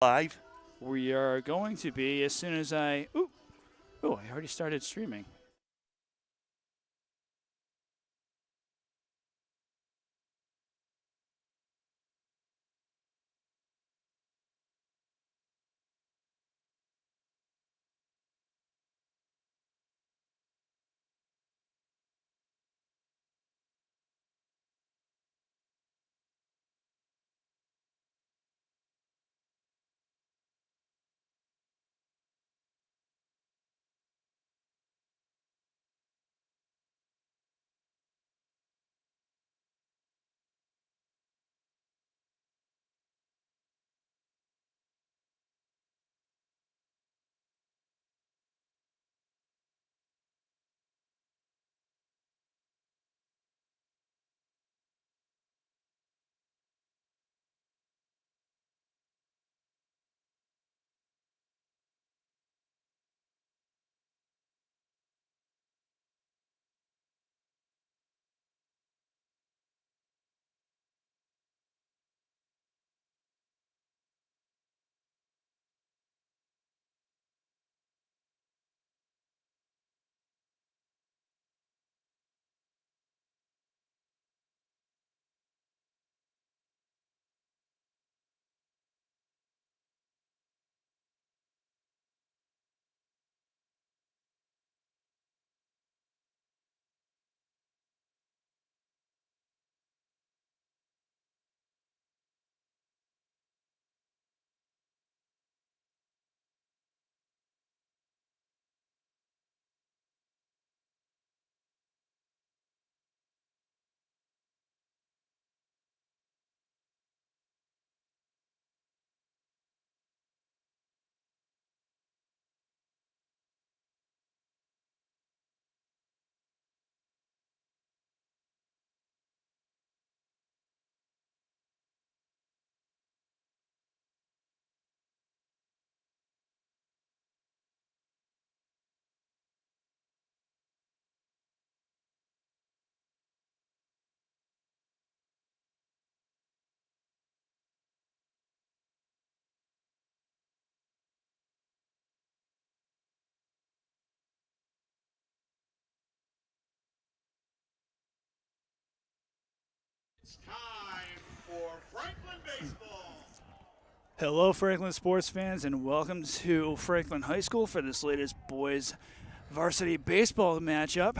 Live. We are going to be as soon as I. I already started streaming. Time for Franklin Baseball. Hello, Franklin sports fans, and welcome to Franklin High School for this latest boys varsity baseball matchup,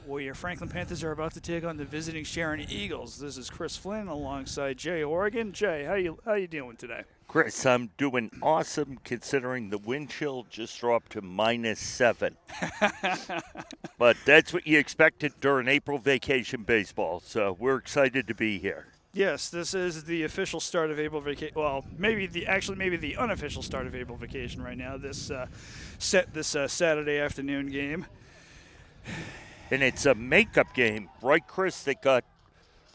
where your Franklin Panthers are about to take on the visiting Sharon Eagles. This is Chris Flynn alongside Jay Horgan. Jay, how you doing today? Chris, I'm doing awesome considering the wind chill just dropped to -7. But that's what you expected during April vacation baseball, so we're excited to be here. Yes, this is the official start of April vacation. Well, maybe the unofficial start of April vacation right now. This Saturday afternoon game. And it's a makeup game, right, Chris, that got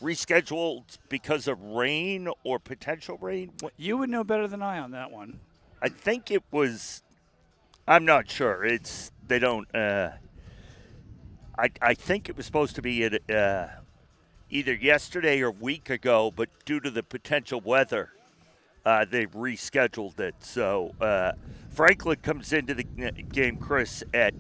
rescheduled because of rain or potential rain? You would know better than I on that one. I think it was, I'm not sure. They don't, I think it was supposed to be at either yesterday or a week ago, but due to the potential weather, they rescheduled it. So Franklin comes into the game, Chris, at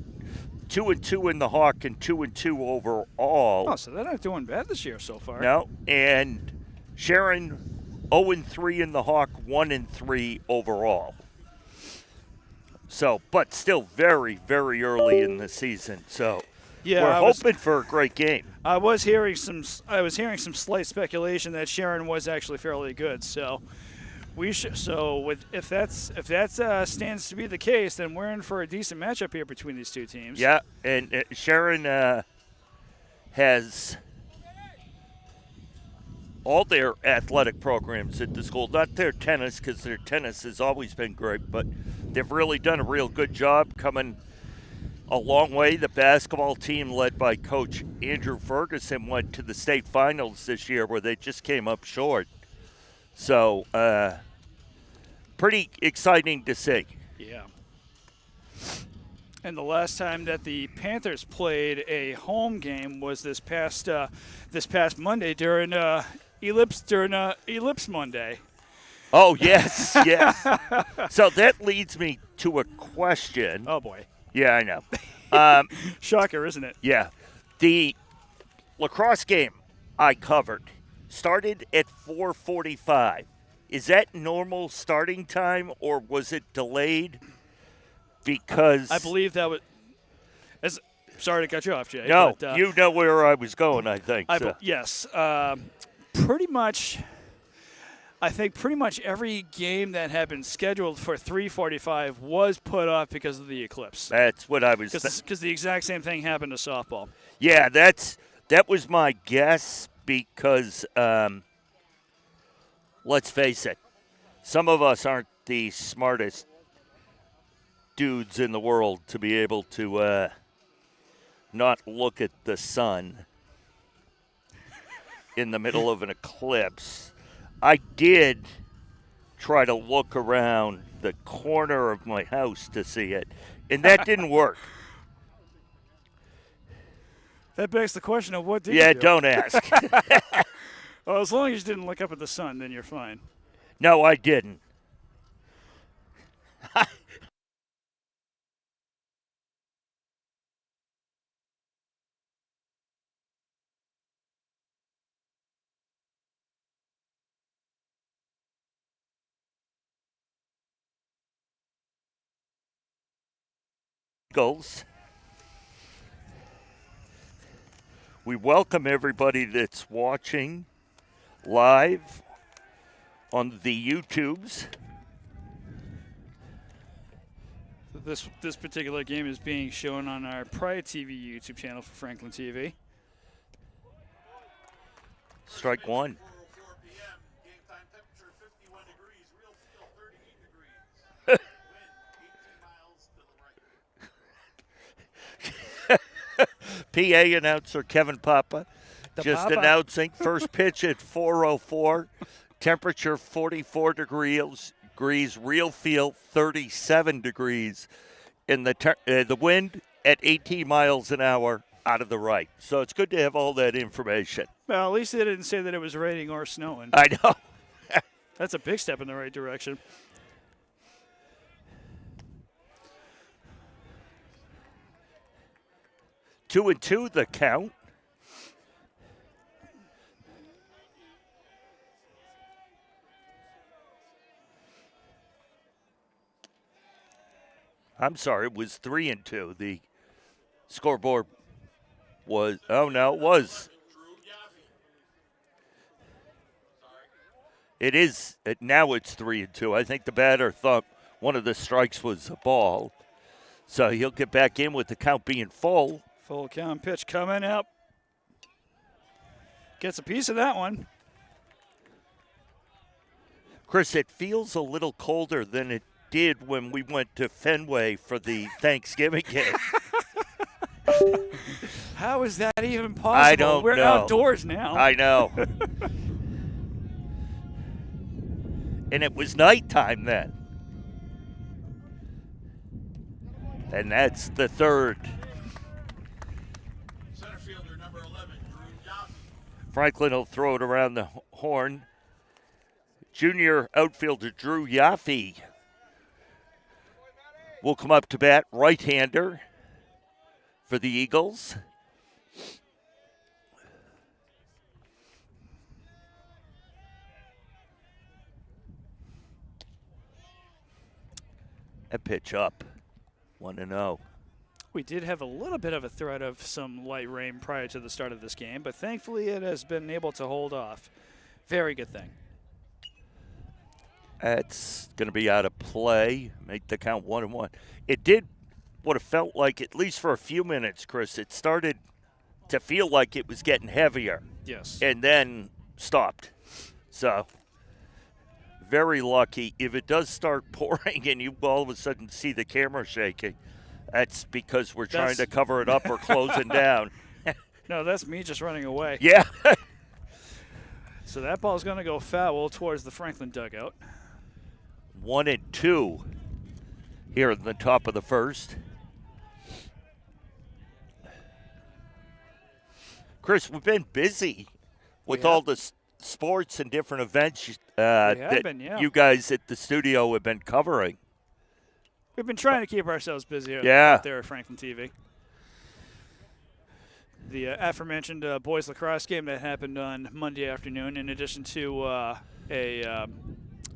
2-2 in the Hawk and 2-2 overall. Oh, so they're not doing bad this year so far. No, and Sharon 0-3 in the Hawk, 1-3 overall. So, but still very, very early in the season. So, yeah, we're hoping for a great game. I was hearing some slight speculation that Sharon was actually fairly good. So we should. So if that stands to be the case, then we're in for a decent matchup here between these two teams. Yeah, and Sharon has all their athletic programs at the school. Not their tennis, because their tennis has always been great, but they've really done a real good job coming a long way. The basketball team, led by Coach Andrew Ferguson, went to the state finals this year where they just came up short. So, pretty exciting to see. Yeah. And the last time that the Panthers played a home game was this past Monday during Ellipse Monday. Oh, yes, yes. So that leads me to a question. Oh, boy. Yeah, I know. Shocker, isn't it? Yeah. The lacrosse game I covered started at 4:45. Is that normal starting time, or was it delayed because I believe that was. Sorry to cut you off, Jay. No, but, you know where I was going, I think. yes. Pretty much. I think pretty much every game that had been scheduled for 3:45 was put off because of the eclipse. That's what I was Because the exact same thing happened to softball. Yeah, that was my guess because let's face it, some of us aren't the smartest dudes in the world to be able to not look at the sun in the middle of an eclipse. I did try to look around the corner of my house to see it, and that didn't work. That begs the question of what did you Yeah, do? don't ask. Well, as long as you didn't look up at the sun, then you're fine. No, I didn't. Goals. We welcome everybody that's watching live on the YouTubes. This particular game is being shown on our Pride TV YouTube channel for Franklin TV. Strike one. 4:04 p.m. Game time temperature 51 degrees. Real feel 38 degrees. Wind 18 miles to the right. PA announcer Kevin Papa just Papa. announcing first pitch at 4:04. Temperature 44 degrees. Real feel 37 degrees. And the wind at 18 miles an hour out of the right. So it's good to have all that information. Well, at least they didn't say that it was raining or snowing. I know. That's a big step in the right direction. Two and two, the count. I'm sorry, it was 3-2. The scoreboard was, oh no, it was. It is, now it's 3-2. I think the batter thought one of the strikes was a ball. So he'll get back in with the count being full. Full count pitch coming up. Gets a piece of that one. Chris, it feels a little colder than it did when we went to Fenway for the Thanksgiving game. How is that even possible? I don't We're know. outdoors now. I know. And it was nighttime then. And that's the third. Center fielder number 11, Drew Yaffe. Franklin will throw it around the horn. Junior outfielder Drew Yaffe will come up to bat, right-hander for the Eagles. A pitch up, 1-0. We did have a little bit of a threat of some light rain prior to the start of this game, but thankfully it has been able to hold off. Very good thing. That's going to be out of play. Make the count 1-1. It did what it felt like, at least for a few minutes, Chris. It started to feel like it was getting heavier. Yes. And then stopped. So, very lucky. If it does start pouring and you all of a sudden see the camera shaking, that's because we're trying to cover it up or closing down. No, that's me just running away. Yeah. So that ball's going to go foul towards the Franklin dugout. 1-2 here at the top of the first. Chris, we've been busy with all this sports and different events have been, yeah. you guys at the studio have been covering. We've been trying to keep ourselves busy Yeah. out there at Franklin TV. The aforementioned boys lacrosse game that happened on Monday afternoon, in addition to a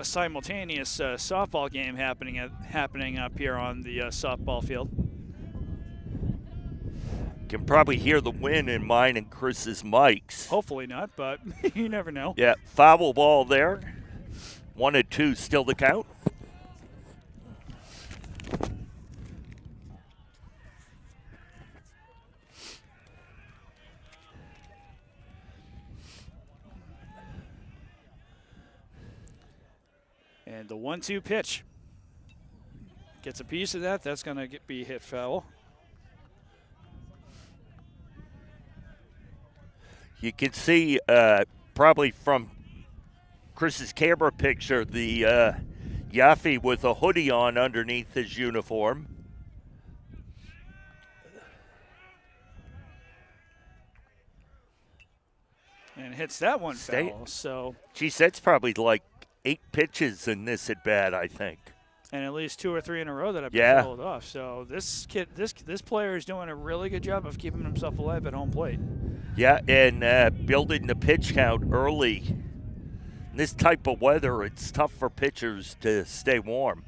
simultaneous softball game happening up here on the softball field. Can probably hear the wind in mine and Chris's mics. Hopefully not, but you never know. Yeah, foul ball there. 1-2 still the count. And the 1-2 pitch. Gets a piece of that. That's going to be hit foul. You can see probably from Chris's camera picture the Yaffe with a hoodie on underneath his uniform. And hits that one foul. So, geez, that's probably like 8 pitches in this at bat, I think. And at least 2 or 3 in a row that have been fouled off. So this player is doing a really good job of keeping himself alive at home plate. Yeah, and building the pitch count early. In this type of weather, it's tough for pitchers to stay warm.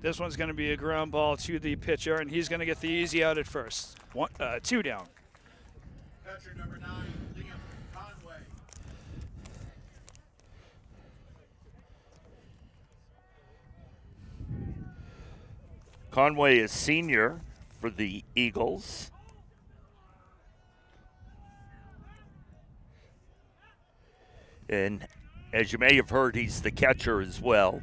This one's going to be a ground ball to the pitcher, and he's going to get the easy out at first. 2 down. Catcher number 9, Liam Conway. Conway is senior for the Eagles. And as you may have heard, he's the catcher as well.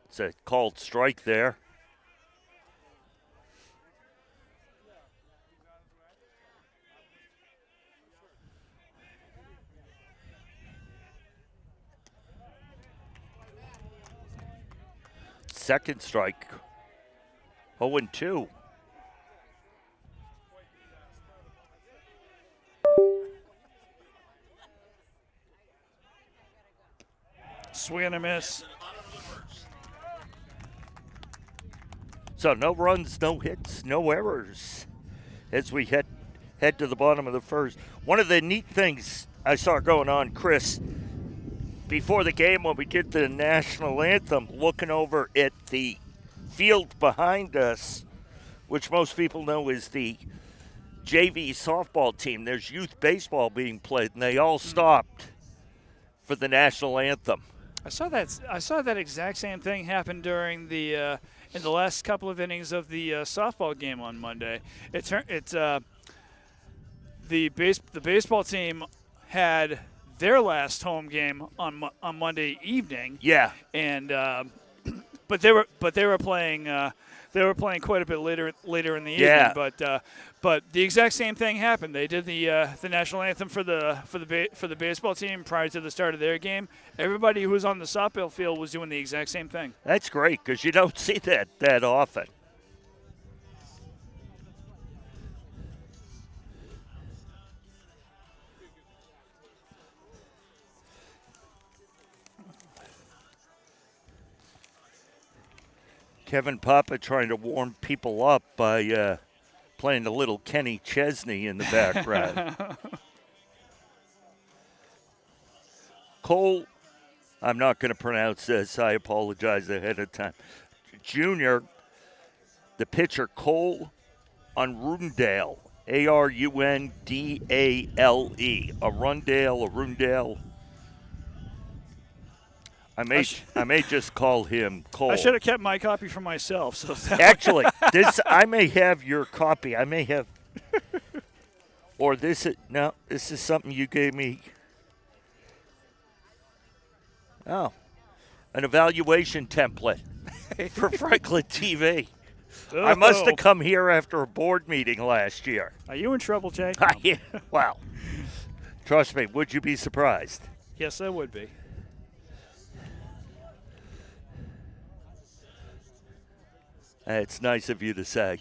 It's a called strike there. Second strike. 0-2. Swing and a miss. So no runs, no hits, no errors as we head to the bottom of the first. One of the neat things I saw going on, Chris, before the game when we did the national anthem, looking over at the field behind us, which most people know is the JV softball team. There's youth baseball being played, and they all stopped for the national anthem. I saw that exact same thing happen during the in the last couple of innings of the softball game on Monday. The baseball team had their last home game on Monday evening. Yeah. And but they were playing quite a bit later in the evening. But the exact same thing happened. They did the national anthem for the baseball team prior to the start of their game. Everybody who was on the softball field was doing the exact same thing. That's great because you don't see that often. Kevin Papa trying to warm people up by playing a little Kenny Chesney in the background. Cole, I'm not going to pronounce this. I apologize ahead of time. Junior, the pitcher Cole Arundale, Arundale. Arundale. I may just call him Cole. I should have kept my copy for myself. So actually, I may have your copy. I may have, or this is something you gave me. Oh, an evaluation template for Franklin TV. Oh. I must have come here after a board meeting last year. Are you in trouble, Jake? Yeah, well, trust me. Would you be surprised? Yes, I would be. It's nice of you to say.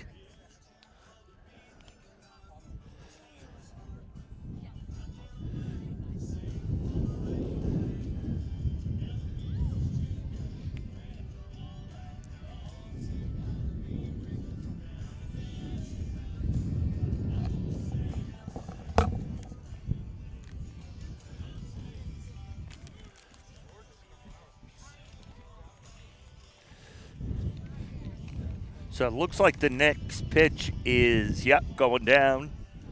So it looks like the next pitch is, going down.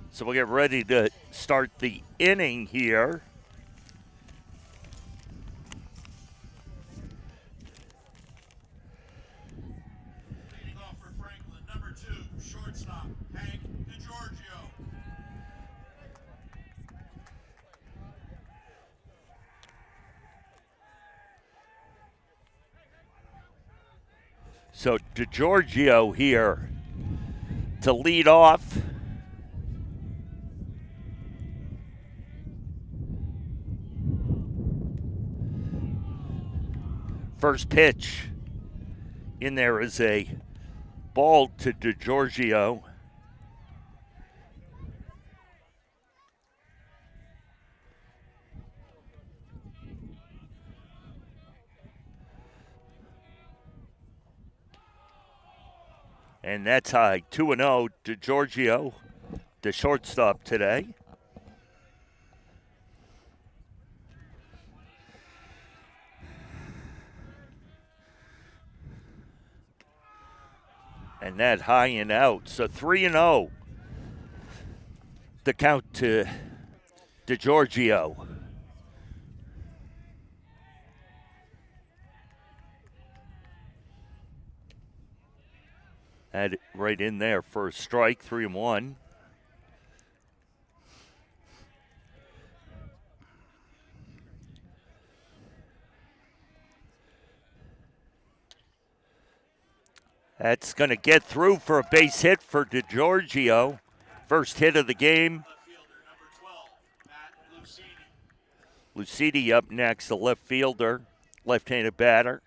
So we'll get ready to start the inning here. Leading off for Franklin, number 2, shortstop, Hank DiGiorgio. So DiGiorgio here to lead off. First pitch in there is a ball to DiGiorgio. And that's high. 2-0 DiGiorgio, the shortstop today. And that high and out. So 3-0. The count to DiGiorgio. Had it right in there for a strike, 3-1. That's going to get through for a base hit for DiGiorgio. First hit of the game. Left fielder, number 12, Matt Lucidi. Lucidi up next, the left fielder, left-handed batter.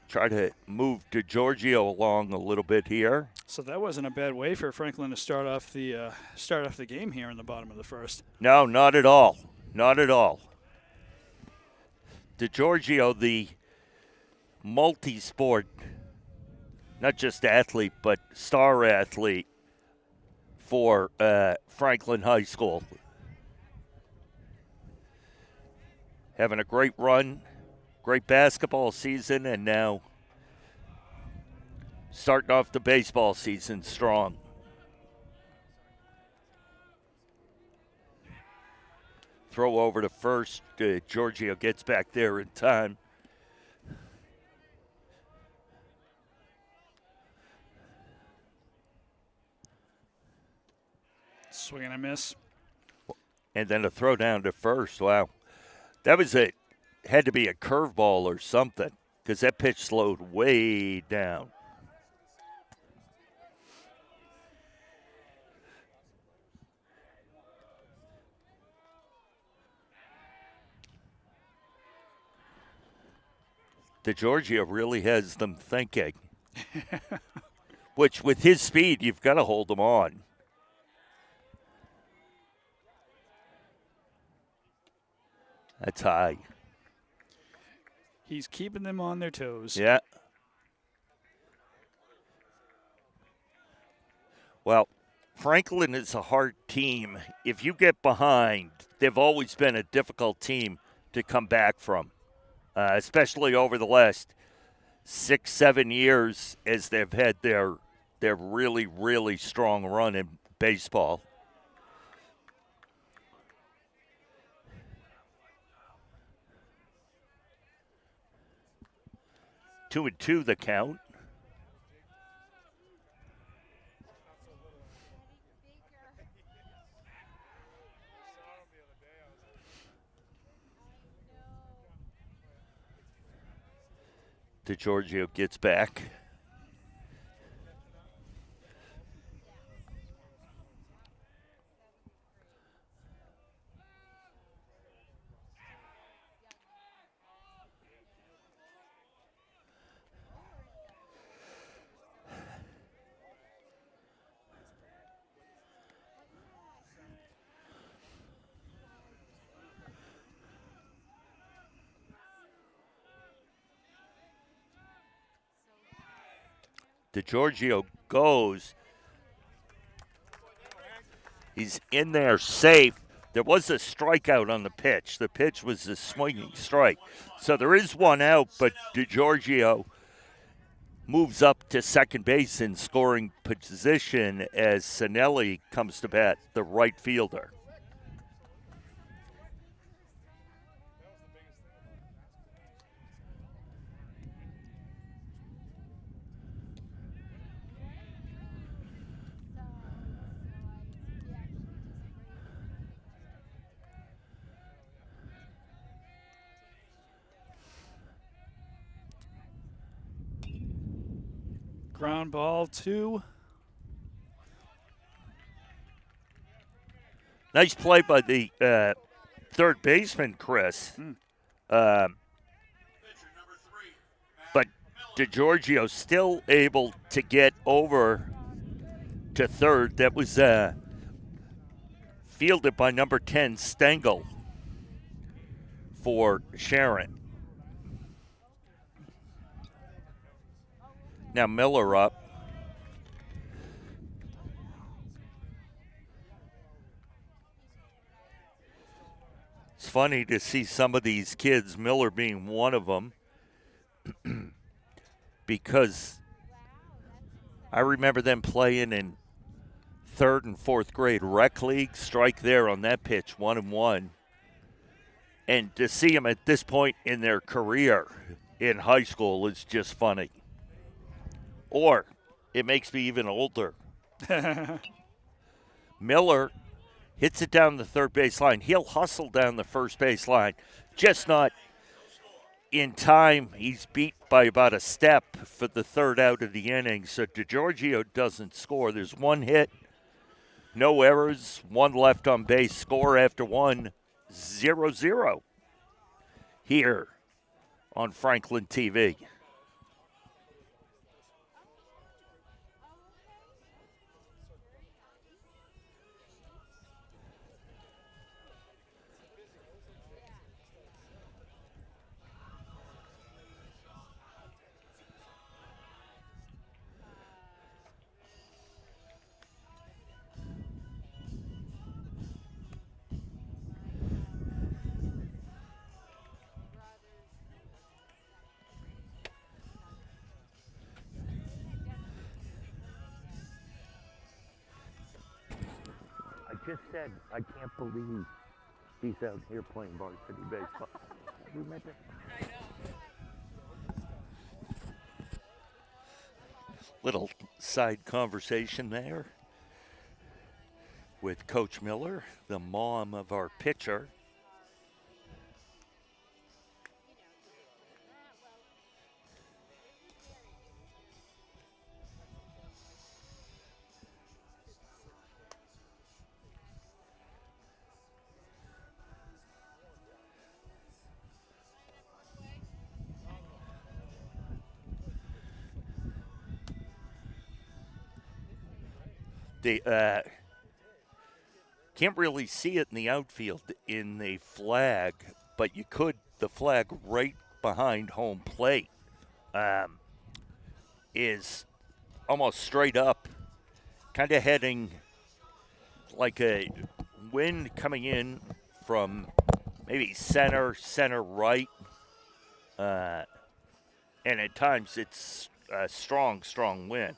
Try to move DiGiorgio along a little bit here. So that wasn't a bad way for Franklin to start off the game here in the bottom of the first. No, not at all. Not at all. DiGiorgio, the multi-sport, not just athlete, but star athlete for Franklin High School. Having a great run, great basketball season, and now starting off the baseball season strong. Throw over to first. Giorgio gets back there in time. Swing and a miss. And then a throw down to first. Wow. That was had to be a curveball or something because that pitch slowed way down. DiGiorgio really has them thinking. Which, with his speed, you've got to hold him on. That's high. He's keeping them on their toes. Yeah. Well, Franklin is a hard team. If you get behind, they've always been a difficult team to come back from, especially over the last 6-7 years as they've had their really, really strong run in baseball. Two and two the count. DiGiorgio gets back. DiGiorgio goes. He's in there safe. There was a strikeout on the pitch. The pitch was a swinging strike. So there is one out, but DiGiorgio moves up to second base in scoring position as Sinelli comes to bat, the right fielder. Ground ball 2. Nice play by the third baseman, Chris. But DiGiorgio still able to get over to third. That was fielded by number 10, Stengel, for Sharon. Now Miller up. It's funny to see some of these kids, Miller being one of them, because I remember them playing in third and fourth grade rec league. Strike there on that pitch, 1-1. And to see them at this point in their career in high school is just funny. Or it makes me even older. Miller hits it down the third base line. He'll hustle down the first base line, just not in time. He's beat by about a step for the third out of the inning. So DiGiorgio doesn't score. There's one hit, no errors, one left on base. Score after one, 0-0 here on Franklin TV. Just said, I can't believe he's out here playing varsity baseball. Remember? Little side conversation there with Coach Miller, the mom of our pitcher. They can't really see it in the outfield in the flag, but you could. The flag right behind home plate is almost straight up, kind of heading like a wind coming in from maybe center right, and at times it's a strong wind.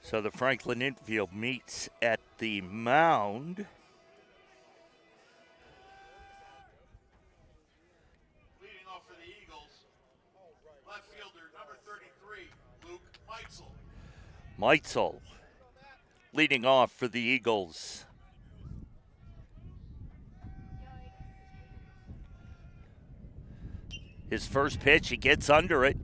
So the Franklin infield meets at the mound. Leading off for the Eagles, left fielder number 33, Luke Meitzel. Meitzel leading off for the Eagles. His first pitch, he gets under it.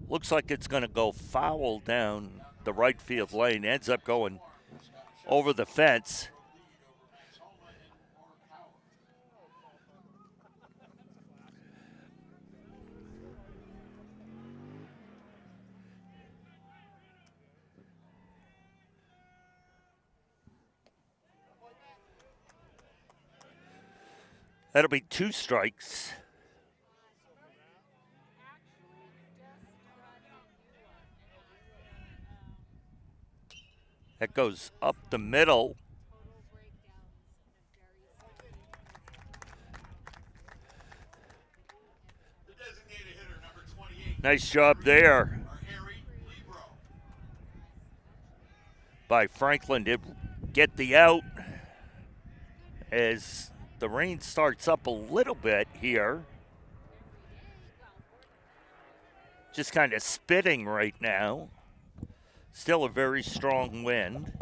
Looks like it's going to go foul down the right field lane. Ends up going over the fence. That'll be 2 strikes. That goes up the middle. The designated hitter, number 28. Nice job there by Franklin to get the out as the rain starts up a little bit here. Just kind of spitting right now. Still a very strong wind.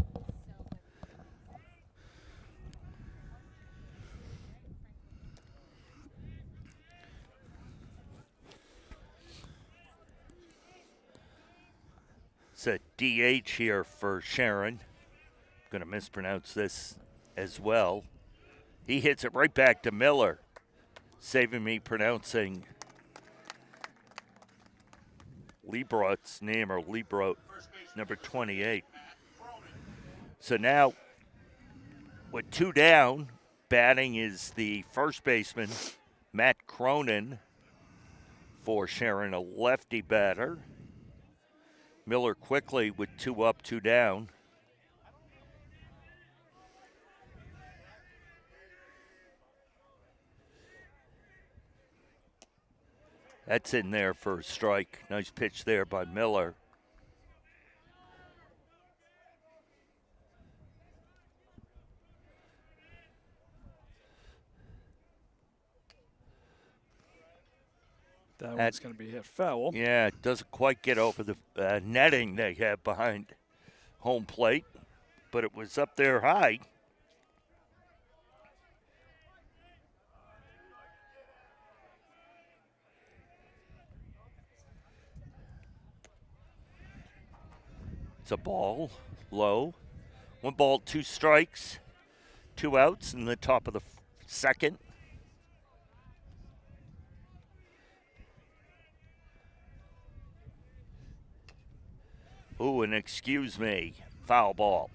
It's a DH here for Sharon. I'm going to mispronounce this as well. He hits it right back to Miller, saving me pronouncing Liebrot's name, or Liebrot, number 28. So now, with 2 down, batting is the first baseman, Matt Cronin, for Sharon, a lefty batter. Miller quickly with 2 up, 2 down. That's in there for a strike. Nice pitch there by Miller. That one's going to be hit foul. Yeah, it doesn't quite get over the netting they have behind home plate, but it was up there high. It's a ball, low. 1 ball, 2 strikes, 2 outs in the top of the second. Ooh, and excuse me, foul ball.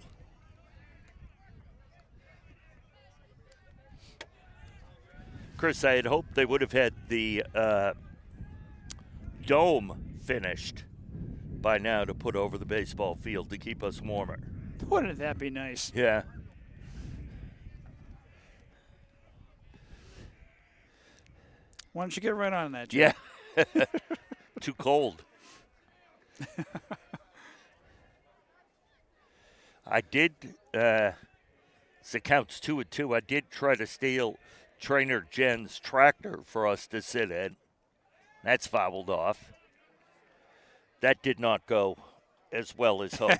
Chris, I had hoped they would have had the dome finished by now to put over the baseball field to keep us warmer. Wouldn't that be nice? Yeah. Why don't you get right on that, Jay? Yeah. Too cold. I did, it counts 2-2. I did try to steal Trainer Jen's tractor for us to sit in. That's fouled off. That did not go as well as hoped.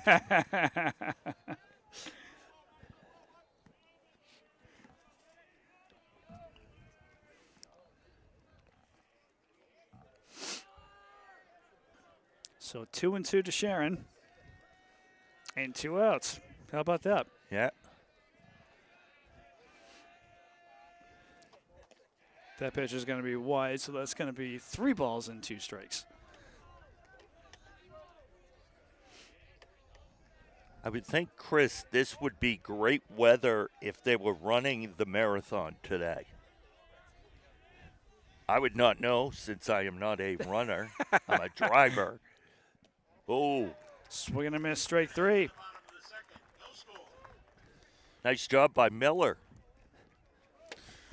So 2-2 to Sharon. And 2 outs. How about that? Yeah. That pitch is going to be wide, so that's going to be 3 balls and 2 strikes. I would think, Chris, this would be great weather if they were running the marathon today. I would not know since I am not a runner. I'm a driver. Oh. Swing and a miss, strike 3. Nice job by Miller.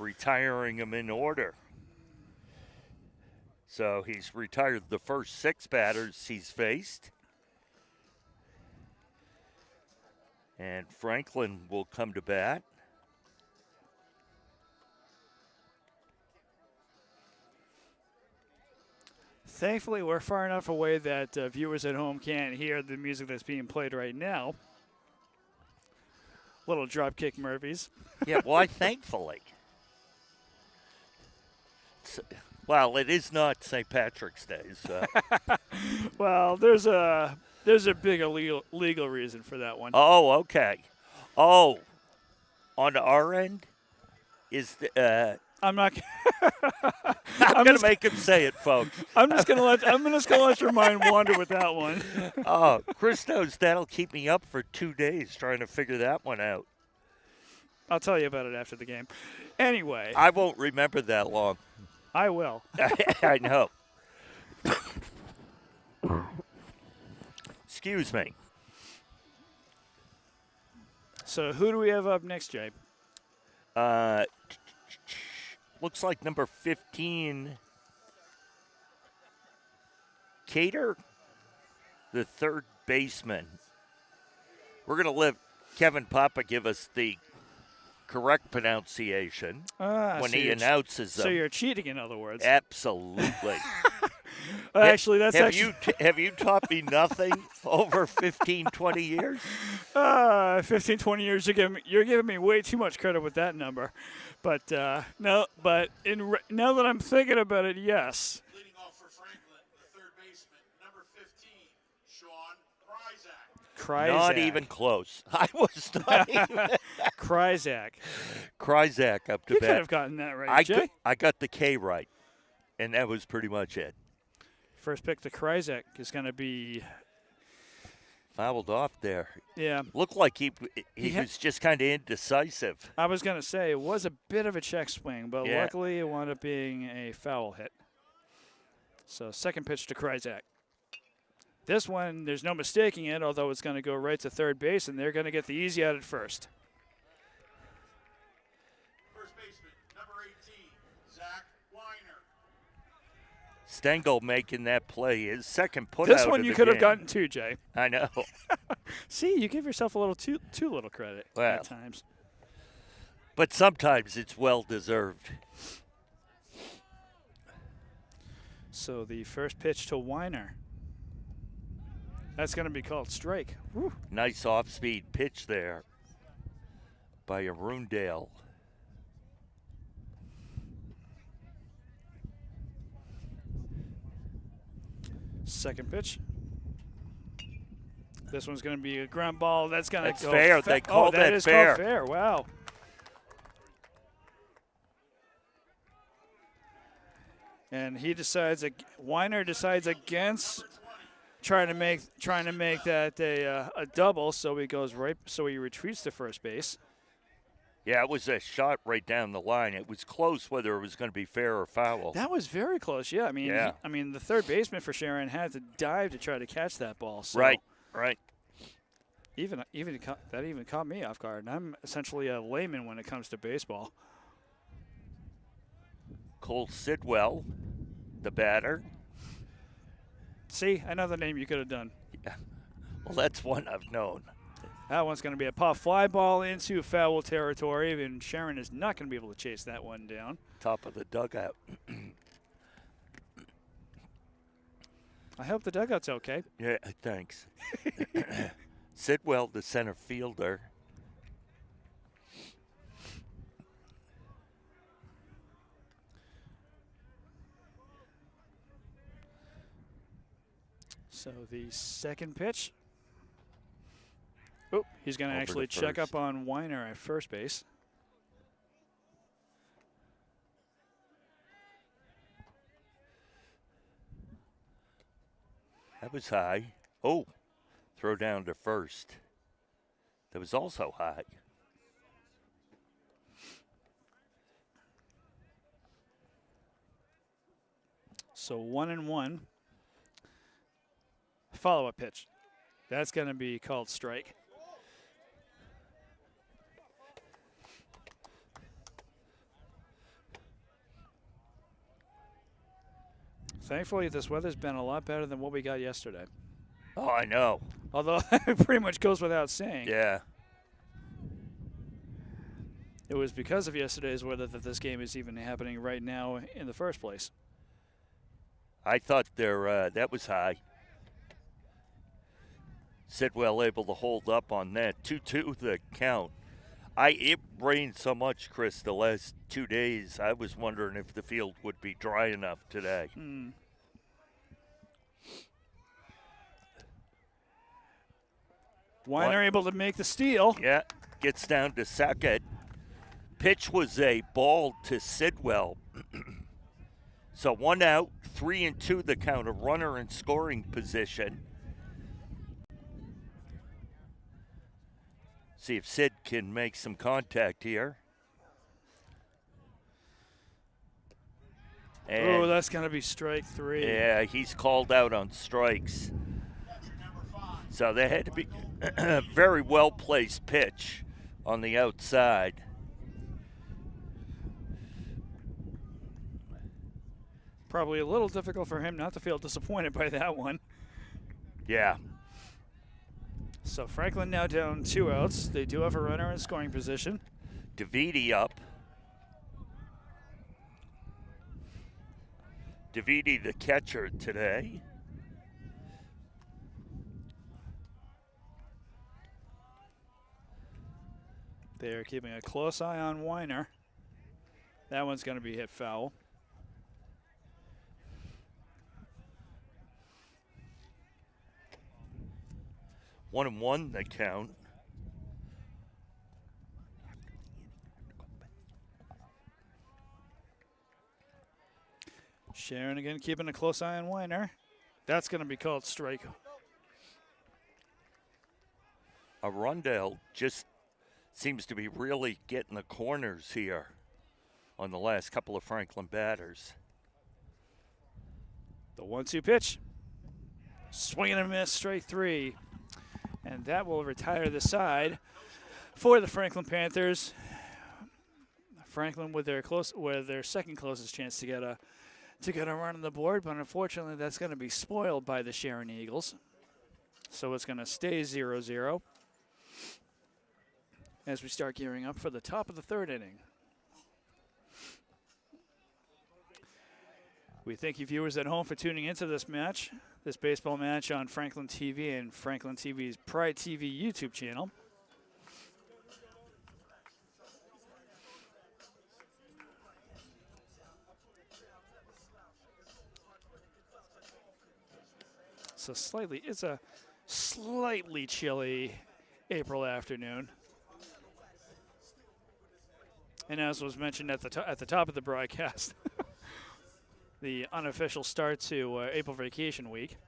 Retiring him in order. So he's retired the first 6 batters he's faced. And Franklin will come to bat. Thankfully, we're far enough away that viewers at home can't hear the music that's being played right now. Little Dropkick Murphys. Yeah, why thankfully? Well, it is not St. Patrick's Day, so. Well, there's a big legal reason for that one. Oh, okay. Oh, on our end is the. I'm not. I'm gonna make him say it, folks. I'm just gonna let your mind wander with that one. Oh, Chris knows that'll keep me up for 2 days trying to figure that one out. I'll tell you about it after the game. Anyway, I won't remember that long. I will. I know. Excuse me. So who do we have up next, Jay? Looks like number 15, Cater, the third baseman. We're going to let Kevin Papa give us the correct pronunciation when he announces them. So you're cheating, in other words. Absolutely. Actually, that's have you taught me nothing over 15, 20 years? 15, 20 years. You're giving me way too much credit with that number. But now that I'm thinking about it, yes. Leading off for Franklin, the third baseman, number 15, Sean Kryzak. Not even close. I was not even. Kryzak. Kryzak up to You bat. could have gotten that right, Jay. I got the K right, and that was pretty much it. First pick to Kryzak is going to be. Fouled off there. Yeah. Looked like he was just kind of indecisive. I was going to say it was a bit of a check swing, but Yeah. luckily it wound up being a foul hit. So second pitch to Kryzak. This one, there's no mistaking it, although it's going to go right to third base, and they're going to get the easy out at first. First baseman, number 18, Zach Weiner. Stengel making that play. His second put This out one of you the could have game. gotten too, Jay. I know. See, you give yourself a little too little credit Well. at times. But sometimes it's well deserved. So the first pitch to Weiner. That's going to be called strike. Woo. Nice off-speed pitch there by Arundale. Second pitch. This one's going to be a ground ball. That's going to That's go fair. They called that that is fair. called fair. Wow. And Weiner decides against trying to make that a double, so he retreats to first base. Yeah, it was a shot right down the line. It was close whether it was going to be fair or foul. That was very close. Yeah, I mean the third baseman for Sharon had to dive to try to catch that ball. So Right. Even that even caught me off guard. And I'm essentially a layman when it comes to baseball. Cole Sidwell, the batter. See, another name you could have done. Yeah. Well, that's one I've known. That one's going to be a pop fly ball into foul territory, and Sharon is not going to be able to chase that one down. Top of the dugout. I hope the dugout's okay. Yeah, thanks. Sidwell, the center fielder. So the second pitch. Oh, he's going to Over actually to check first. up on Weiner at first base. That was high. Oh, throw down to first. That was also high. So 1-1. Follow-up pitch. That's going to be called strike. Thankfully, this weather's been a lot better than what we got yesterday. Oh, I know. Although it pretty much goes without saying. Yeah. It was because of yesterday's weather that this game is even happening right now in the first place. I thought that was high. Sidwell able to hold up on that. 2-2 the count. It rained so much, Chris, the last 2 days. I was wondering if the field would be dry enough today. Weiner able to make the steal. Yeah, gets down to second. Pitch was a ball to Sidwell. So 1 out, 3-2 the count, a runner in scoring position. See if Sid can make some contact here. Oh, that's going to be strike 3. Yeah, he's called out on strikes. So they had to be a very well-placed pitch on the outside. Probably a little difficult for him not to feel disappointed by that one. Yeah. So Franklin now down 2 outs. They do have a runner in scoring position. Davidi up. Davidi the catcher today. They're keeping a close eye on Weiner. That one's going to be hit foul. One and one the count. Sharon again keeping a close eye on Weiner. That's going to be called strike. Arundel just seems to be really getting the corners here on the last couple of Franklin batters. The 1-2 pitch. Swing and a miss, strike 3. And that will retire the side for the Franklin Panthers. Franklin with their second closest chance to get a run on the board, but unfortunately that's going to be spoiled by the Sharon Eagles. So it's going to stay 0-0 as we start gearing up for the top of the third inning. We thank you viewers at home for tuning into this baseball match on Franklin TV and Franklin TV's Pride TV YouTube channel. It's a slightly chilly April afternoon. And as was mentioned at the top of the broadcast, the unofficial start to April vacation week.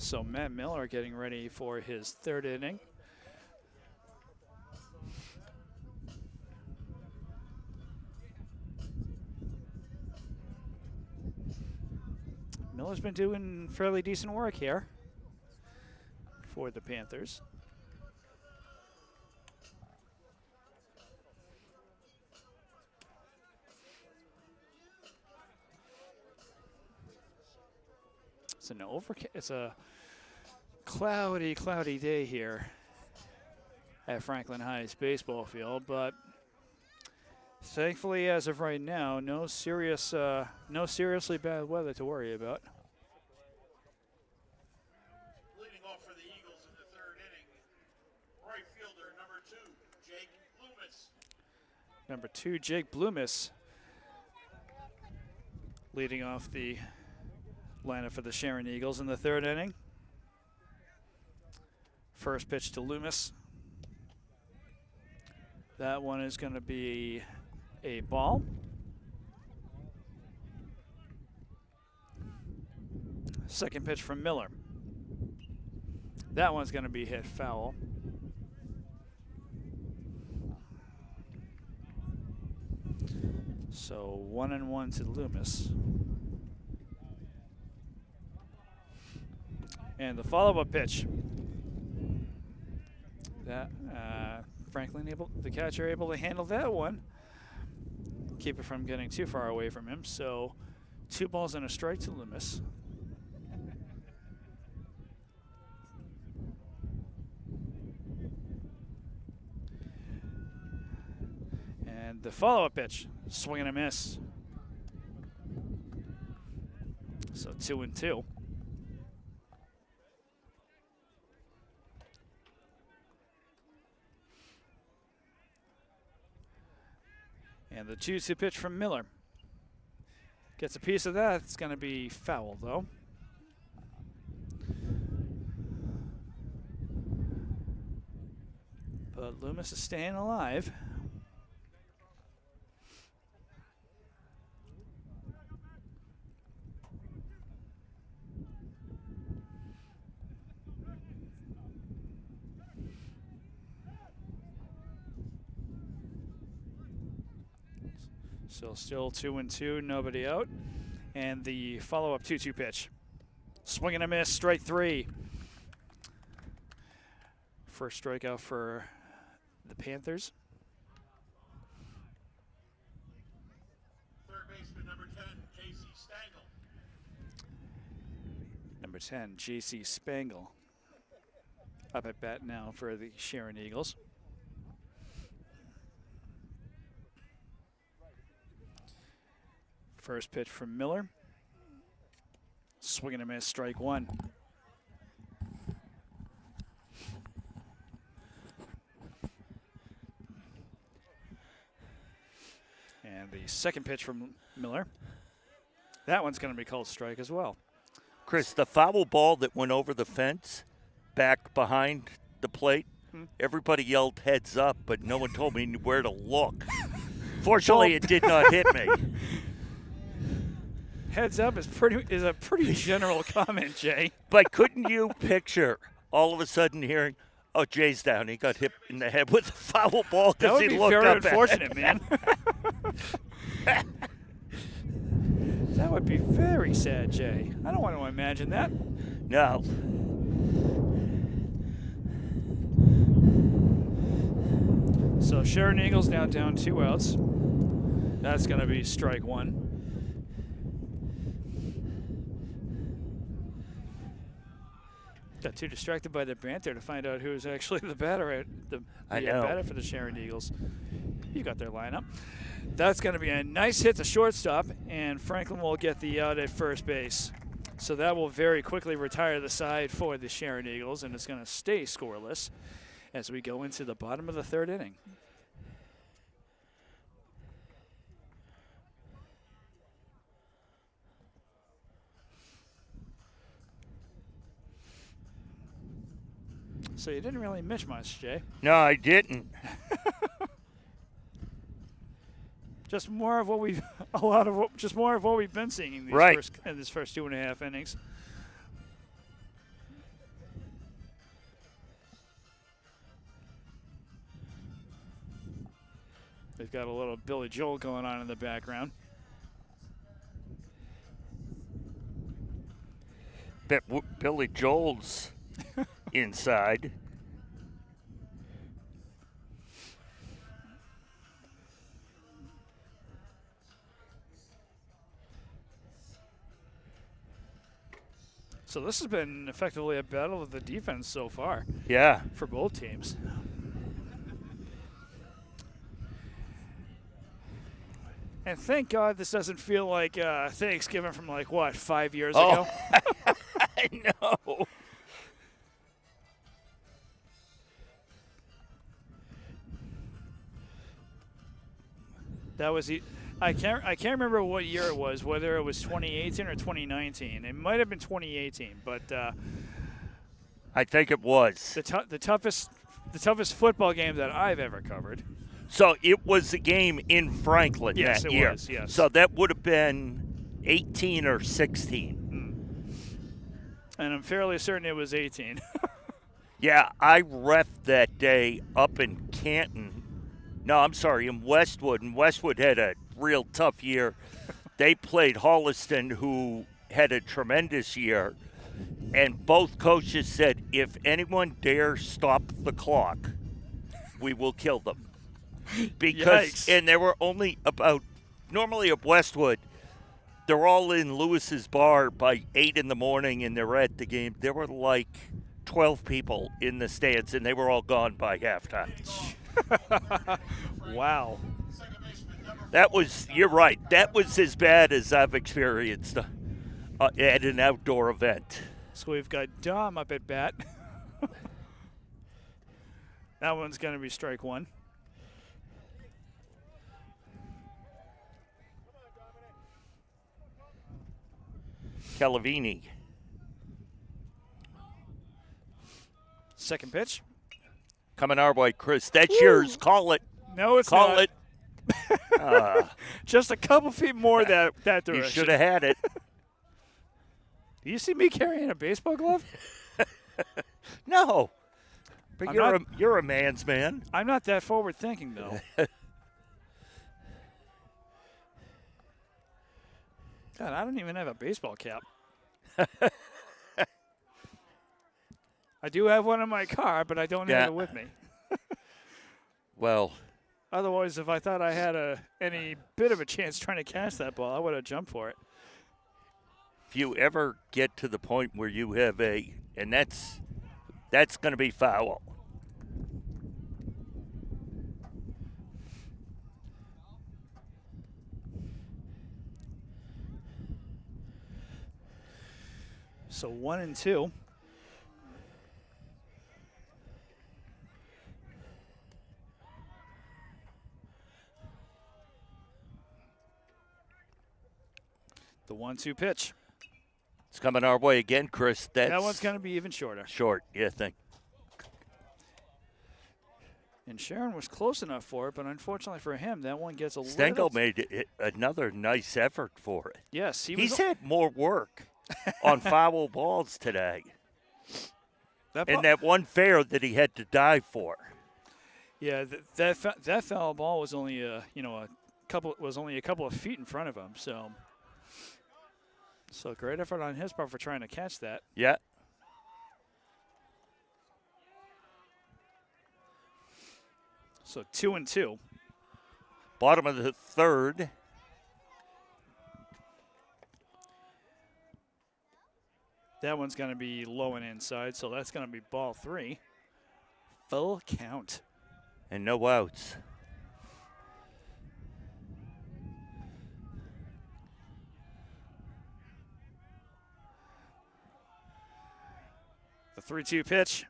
So Matt Miller getting ready for his third inning. Miller's been doing fairly decent work here for the Panthers. It's a cloudy day here at Franklin High's baseball field, but thankfully, as of right now, no seriously bad weather to worry about. Leading off for the Eagles in the third inning, right fielder number 2, Jake Loomis. Number 2, Jake Bloomis, leading off the lineup for the Sharon Eagles in the third inning. First pitch to Loomis. That one is going to be a ball. Second pitch from Miller. That one's going to be hit foul. So 1-1 to Loomis. And the follow-up pitch. That Franklin the catcher able to handle that one. Keep it from getting too far away from him. So 2 balls and a strike to Loomis. And the follow-up pitch, swing and a miss. So 2-2. And the 2-2 pitch from Miller. Gets a piece of that. It's going to be foul, though. But Loomis is staying alive. So still 2-2, nobody out. And the follow-up 2-2 pitch. Swing and a miss, strike 3. First strikeout for the Panthers. Third baseman number 10, J.C. Stangle. Number 10, J.C. Spangle. Up at bat now for the Sharon Eagles. First pitch from Miller. Swing and a miss, strike 1. And the second pitch from Miller. That one's going to be called strike as well. Chris, the foul ball that went over the fence back behind the plate, everybody yelled heads up, but no one told me where to look. Fortunately, it did not hit me. Heads up is a pretty general comment, Jay. But couldn't you picture all of a sudden hearing, oh, Jay's down. He got hit in the head with a foul ball because he looked That would up be very unfortunate, man. That would be very sad, Jay. I don't want to imagine that. No. So Sharon Eagles now down 2 outs. That's going to be strike 1. Got too distracted by the banter to find out who was actually the batter at the batter for the Sharon Eagles. You got their lineup. That's going to be a nice hit to shortstop, and Franklin will get the out at first base. So that will very quickly retire the side for the Sharon Eagles, and it's going to stay scoreless as we go into the bottom of the 3rd inning. So you didn't really miss much, Jay. No, I didn't. Just more of what we've been seeing in these first 2.5 innings. They've got a little Billy Joel going on in the background. Bet Billy Joel's inside. So this has been effectively a battle of the defense so far. Yeah. For both teams. And thank God this doesn't feel like Thanksgiving from 5 years ago? I know. That was I can't remember what year it was, whether it was 2018 or 2019. It might have been 2018, but I think it was. The toughest football game that I've ever covered. So it was a game in Franklin Yes, that it year. was, yes. So that would have been 18 or 16. And I'm fairly certain it was 18. Yeah, I reffed that day up in Canton. No, I'm sorry, in Westwood. And Westwood had a real tough year. They played Holliston, who had a tremendous year. And both coaches said, if anyone dares stop the clock, we will kill them. Because, Yikes. and there were only about, normally at Westwood, they're all in Lewis's bar by 8 in the morning and they're at the game. There were like 12 people in the stands and they were all gone by halftime. Wow. That was, you're right, that was as bad as I've experienced at an outdoor event. So we've got Dom up at bat. That one's going to be strike one. Calavini. Second pitch. Coming our way, Chris. That's yours. Call it. No, it's Call not. it. Just a couple feet more that direction. You should have had it. Do you see me carrying a baseball glove? No. But I'm you're a man's man. I'm not that forward thinking, though. God, I don't even have a baseball cap. I do have one in my car, but I don't have it with me. Well, Otherwise, if I thought I had any bit of a chance trying to catch that ball, I would have jumped for it. if you ever get to the point where you have and that's going to be foul. So 1-2. The 1-2 pitch. It's coming our way again, Chris. That one's going to be even shorter. Short, yeah, think. And Sharon was close enough for it, but unfortunately for him, that one gets a Stengel little. made another nice effort for it. Yes, He's had more work on foul balls today. And that one fair that he had to dive for. Yeah, that foul ball was only a couple of feet in front of him. So great effort on his part for trying to catch that. Yeah. So 2-2. Bottom of the third. That one's going to be low and inside, so that's going to be ball 3. Full count. And no outs. The 3-2 pitch.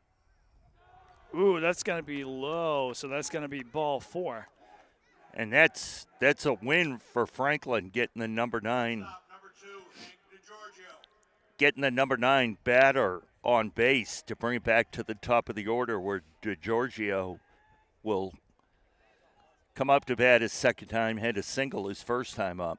Ooh, that's going to be low, so that's going to be ball 4. And that's a win for Franklin getting the number 9. Getting the number 9 batter on base to bring it back to the top of the order where DeGiorgio will come up to bat his second time, had a single his first time up.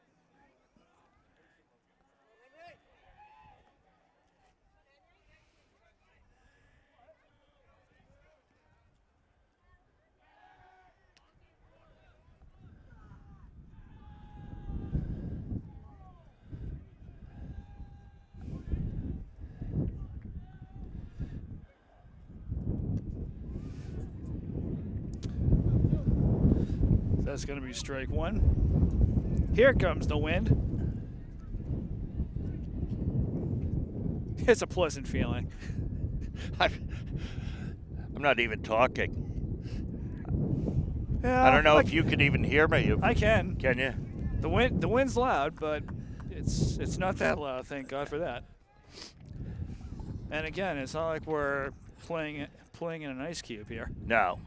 That's going to be strike 1. Here comes the wind. It's a pleasant feeling. I'm not even talking. Yeah, I don't know if you can even hear me. I can. Can you? The wind's loud, but it's not that loud. Thank God for that. And again, it's not like we're playing in an ice cube here, No.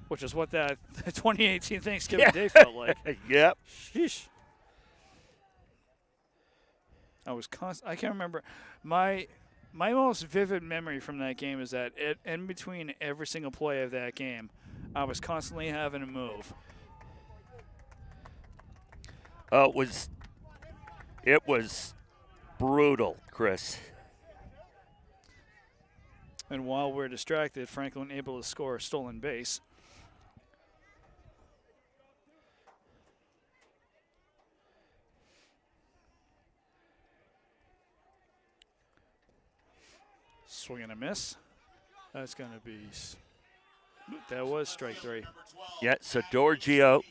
which is what that 2018 Thanksgiving Day felt like. Yep. Sheesh. I can't remember. My most vivid memory from that game is that in between every single play of that game, I was constantly having to move. It was brutal, Chris. And while we're distracted, Franklin able to score a stolen base. Swing and a miss. That's going to be. That was strike 3. Yeah, so DiGiorgio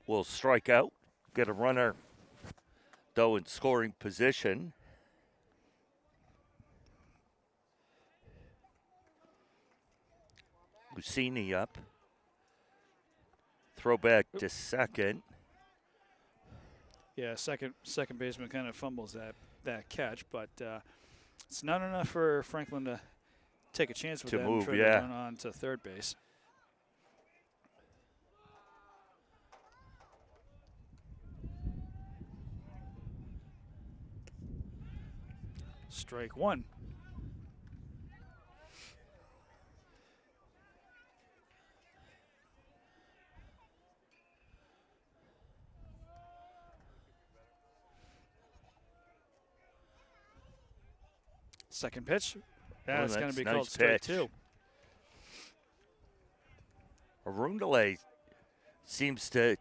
will strike out, get a runner, though, in scoring position. Lucini up. Throw back to second. Yeah, second baseman kind of fumbles that catch, but it's not enough for Franklin to take a chance with To that move, and try yeah. to run on to third base. Strike 1. Second pitch. That's going to be nice called strike pitch. 2. Arundele seems to,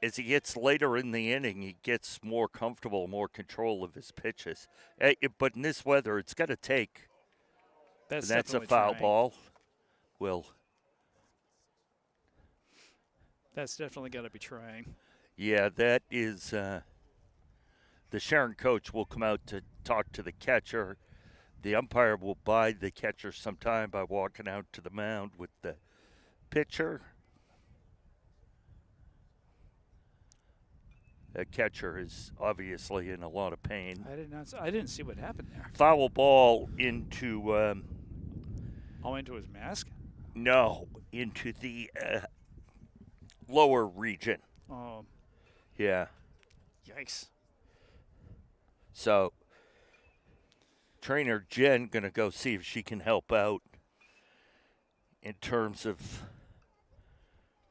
as he gets later in the inning, he gets more comfortable, more control of his pitches. But in this weather, it's got to take. That's a definitely foul trying. ball. Will. That's definitely got to be trying. Yeah, that is. The Sharon coach will come out to talk to the catcher. The umpire will buy the catcher some time by walking out to the mound with the pitcher. The catcher is obviously in a lot of pain. I didn't see what happened there. Foul ball into. Into his mask? No, into the lower region. Oh, Yeah. yikes. So, trainer Jen going to go see if she can help out in terms of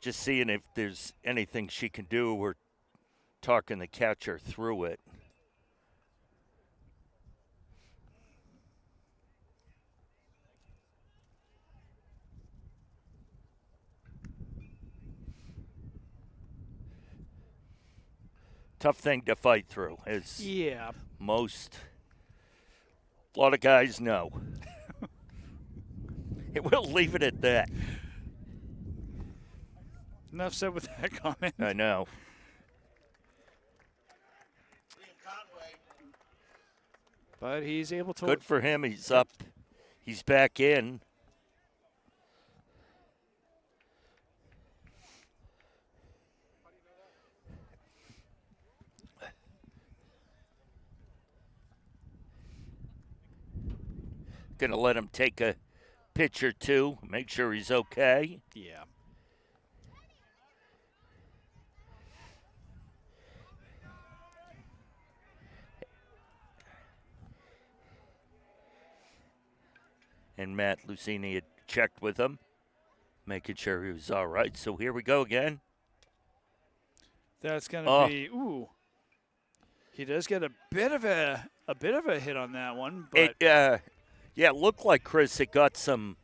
just seeing if there's anything she can do or talking the catcher through it. Tough thing to fight through, as Yeah. a lot of guys know. We'll leave it at that. Enough said with that comment. I know. But he's able to. Good for him. He's up. He's back in. Going to let him take a pitch or two, make sure he's okay. Yeah. And Matt Lucini had checked with him, making sure he was all right. So here we go again. That's gonna be He does get a bit of a hit on that one, but It looked like Chris had got some,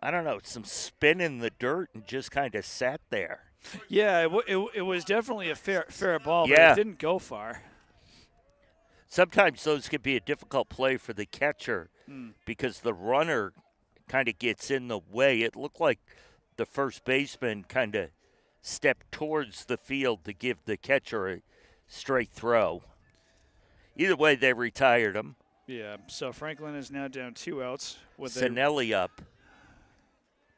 I don't know, some spin in the dirt and just kind of sat there. yeah, it was definitely a fair ball, but Yeah. it didn't go far. Sometimes those could be a difficult play for the catcher because the runner kind of gets in the way. It looked like the first baseman kind of stepped towards the field to give the catcher a straight throw. Either way, they retired him. Yeah, so Franklin is now down 2 outs with a Sinelli up.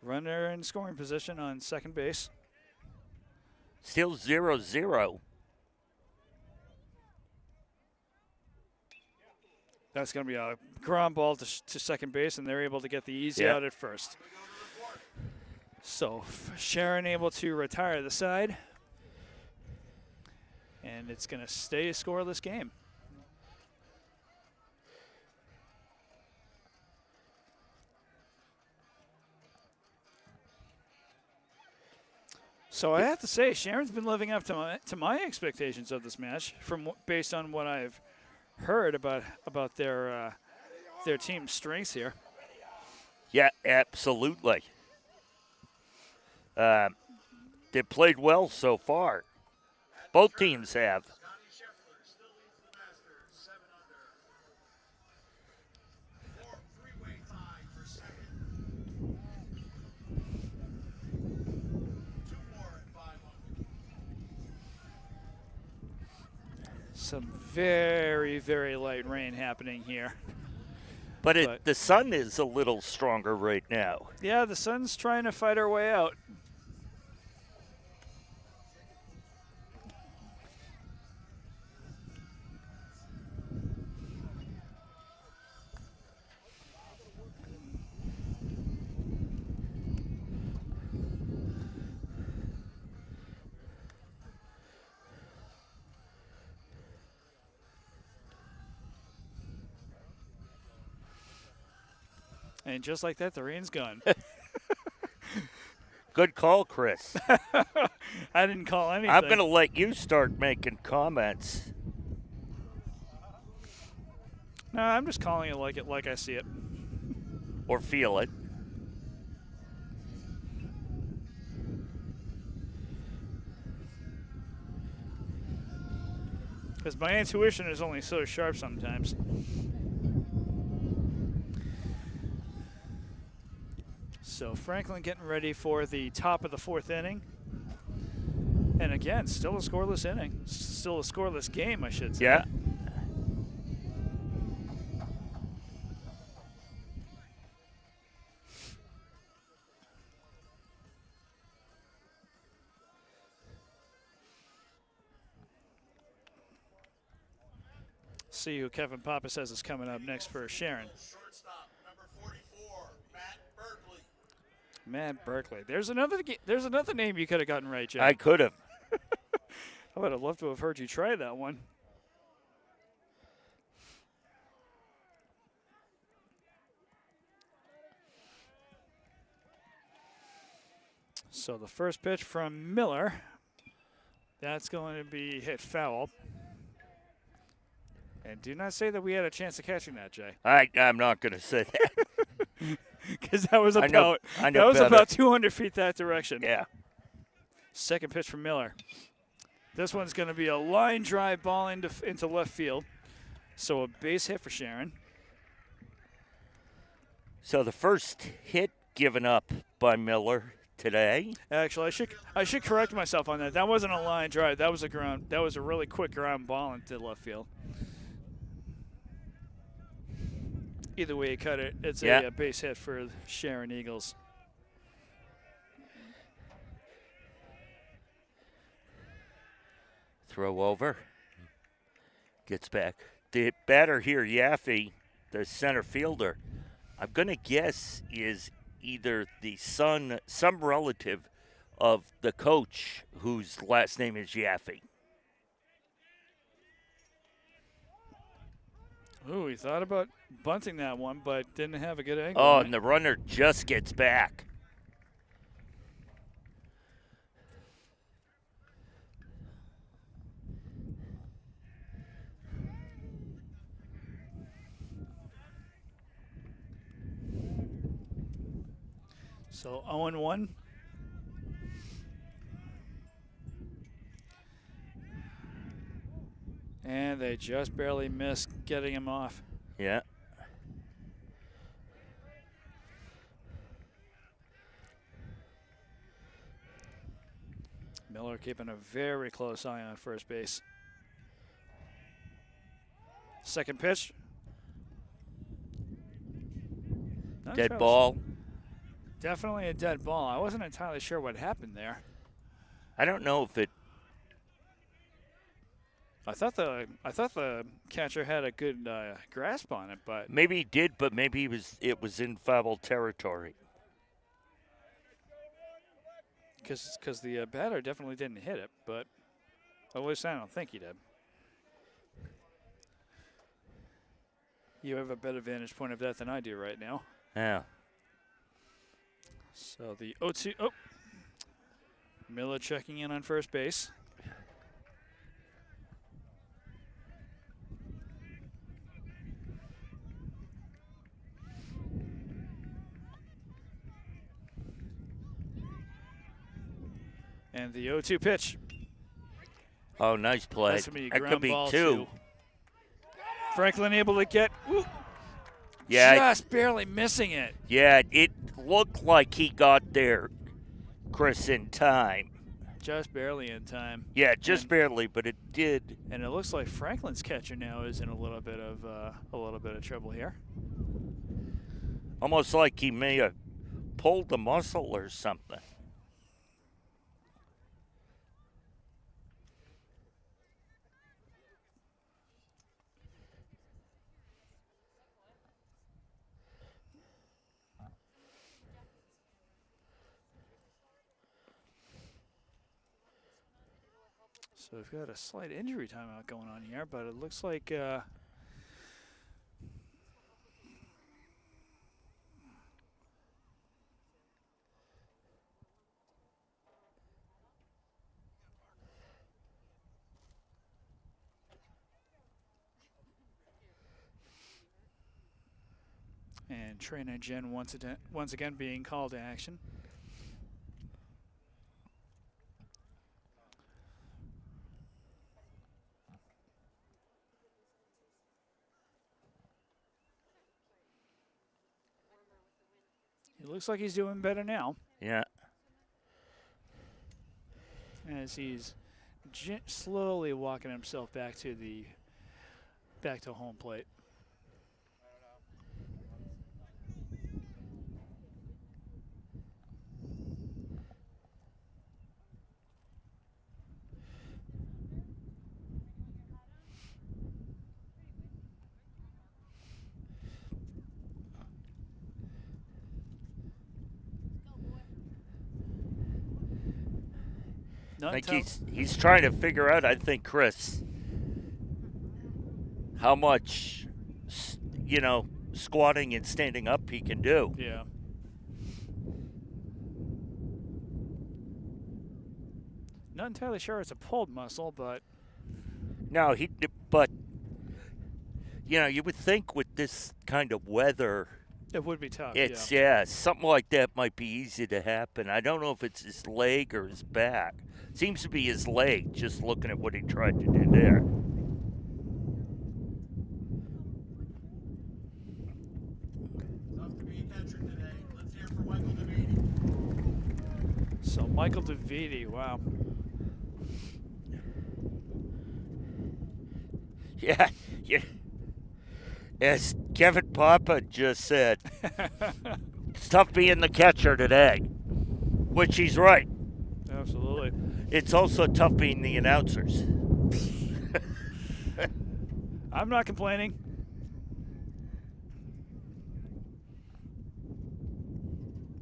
runner in scoring position on second base. Still 0-0. That's going to be a ground ball to second base, and they're able to get the easy Yeah. out at first. So Sharon able to retire the side. And it's going to stay a scoreless game. So I have to say, Sharon's been living up to my expectations of this match, based on what I've heard about their team's strengths here. Yeah, absolutely. They played well so far. Both teams have. Scotty Scheffler still leads the Masters, 7 under. Four three-way tie for second. 2 more and 5 under. Some very, very light rain happening here. But the sun is a little stronger right now. Yeah, the sun's trying to fight our way out. And just like that, the rain's gone. Good call, Chris. I didn't call anything. I'm going to let you start making comments. No, I'm just calling it like I see it. Or feel it. Because my intuition is only so sharp sometimes. So Franklin getting ready for the top of the 4th inning. And again, still a scoreless inning. Still a scoreless game, I should say. Yeah. See who Kevin Papa says is coming up next for Sharon. Shortstop, number 44, Matt Berkeley. Matt Berkeley. There's another name you could have gotten right, Jay. I could have. I would have loved to have heard you try that one. So the first pitch from Miller, that's going to be hit foul. And do not say that we had a chance of catching that, Jay. I'm not going to say that. Because that was I know about 200 feet that direction. Yeah. Second pitch from Miller. This one's going to be a line drive ball into left field. So a base hit for Sharon. So the first hit given up by Miller today. Actually, I should correct myself on that. That wasn't a line drive. That was a really quick ground ball into left field. Either way you cut it, it's a base hit for Sharon Eagles. Throw over. Gets back. The batter here, Yaffe, the center fielder, I'm going to guess is either the son, some relative of the coach whose last name is Yaffe. Ooh, he thought about bunting that one, but didn't have a good angle. Oh, and the runner just gets back. So 0-1. And they just barely missed getting him off. Yeah. Miller keeping a very close eye on first base. Second pitch. Not Dead entirely ball. Definitely a dead ball. I wasn't entirely sure what happened there. I don't know if it. I thought the catcher had a good grasp on it, but Maybe he did, but maybe it was in foul territory. because the batter definitely didn't hit it, but At least I don't think he did. You have a better vantage point of that than I do right now. Yeah. So the 0-2. Oh. Miller checking in on first base. And the 0-2 pitch. Oh, nice play. That's gonna be a That ground could be ball two. Franklin able to get, Yeah. just barely missing it. Yeah, it looked like he got there, Chris, in time. Just barely in time. Yeah, just barely, but it did. And it looks like Franklin's catcher now is in a little bit of trouble here. Almost like he may have pulled the muscle or something. So we've got a slight injury timeout going on here, but it looks like and trainer Jen once again being called to action. It looks like he's doing better now. Yeah. As he's slowly walking himself back to home plate. I think he's trying to figure out, I think, Chris, how much, squatting and standing up he can do. Yeah. Not entirely sure it's a pulled muscle, but No, you would think with this kind of weather, it would be tough. it's, yeah. something like that might be easy to happen. I don't know if it's his leg or his back. Seems to be his leg, just looking at what he tried to do there. Tough to be a catcher today. Let's hear from Michael DeViti. So Michael DeViti, wow. Yeah. As Kevin Papa just said, it's tough being the catcher today, which he's right. Absolutely. It's also tough being the announcers. I'm not complaining.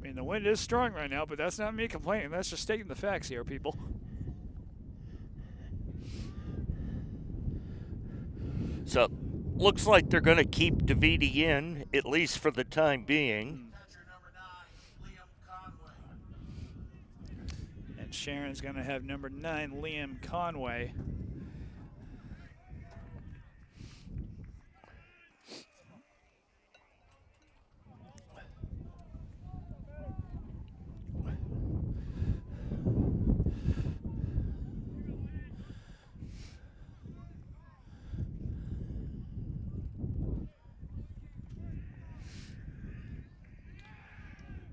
I mean, the wind is strong right now, but that's not me complaining. That's just stating the facts here, people. So, looks like they're going to keep DeViti in, at least for the time being. Catcher number 9, Liam Conway. And Sharon's going to have number 9, Liam Conway.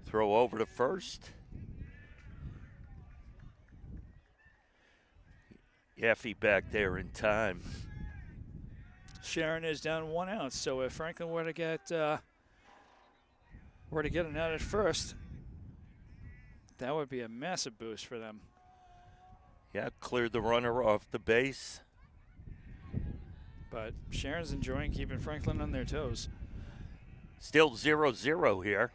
Throw over to first. Yeffy back there in time. Sharon is down 1 out, so if Franklin were to get an out at first, that would be a massive boost for them. Yeah, cleared the runner off the base. But Sharon's enjoying keeping Franklin on their toes. Still 0-0 here.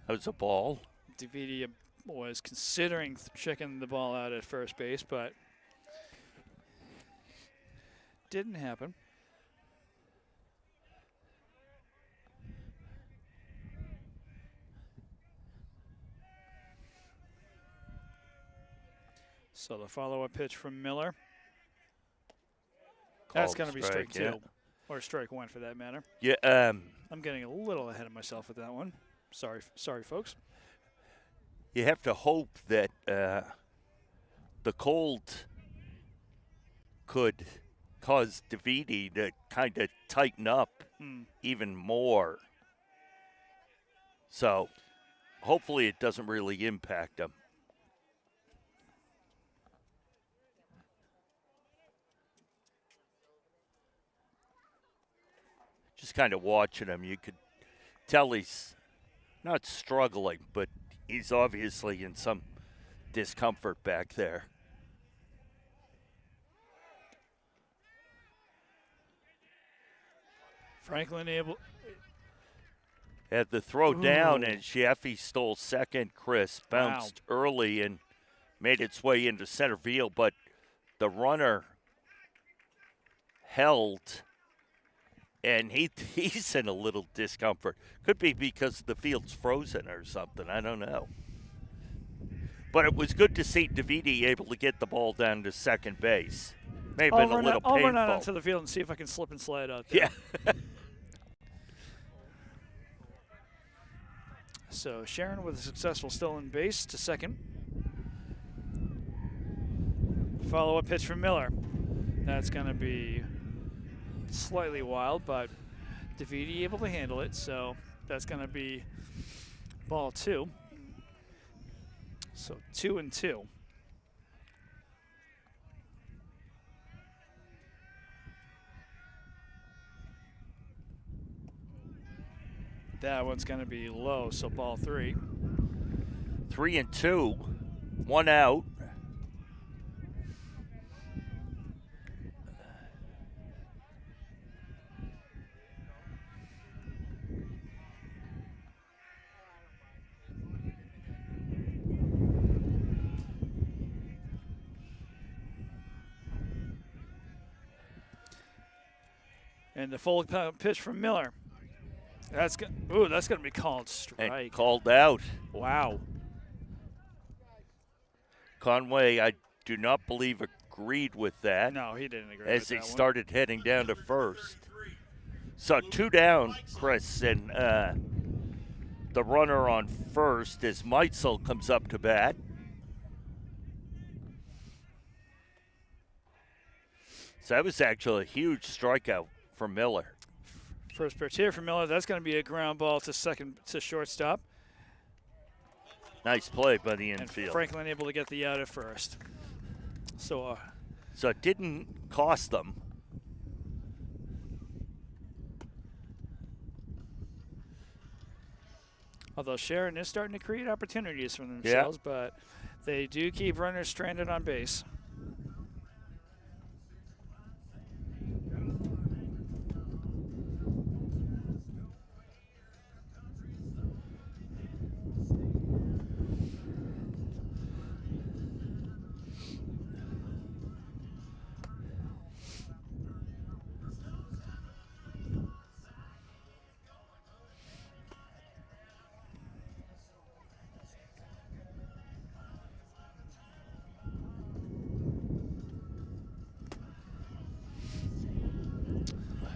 That was a ball. DeVita was considering checking the ball out at first base, but didn't happen. So the follow-up pitch from Miller. That's Called going to be strike yeah. 2, or strike 1 for that matter. Yeah. I'm getting a little ahead of myself with that one. Sorry, folks. You have to hope that the cold could cause DeVita to kind of tighten up even more. So hopefully it doesn't really impact him. Just kind of watching him, you could tell he's not struggling, but he's obviously in some discomfort back there. Franklin able. Had the throw down, and Jeffy stole second. Chris bounced early and made its way into center field, but the runner held, and he's in a little discomfort. Could be because the field's frozen or something. I don't know. But it was good to see DeVita able to get the ball down to second base. May have been a little painful. I'll run out onto the field and see if I can slip and slide out there. Yeah. So Sharon with a successful stolen base to second. Follow-up pitch from Miller. That's going to be slightly wild, but DeVita able to handle it, so that's going to be ball 2. So 2-2. That one's going to be low, so ball 3. 3-2, 1 out. And the full pitch from Miller. That's going to be called strike. And called out. Wow. Conway, I do not believe agreed with that. No, he didn't agree as with he that started heading down to first. So 2 down, Chris, and the runner on first as Meitzel comes up to bat. So that was actually a huge strikeout for Miller. First pitch here for Miller. That's going to be a ground ball to shortstop. Nice play by the And infield. Franklin able to get the out at first. So it didn't cost them. although Sharon is starting to create opportunities for themselves, but they do keep runners stranded on base.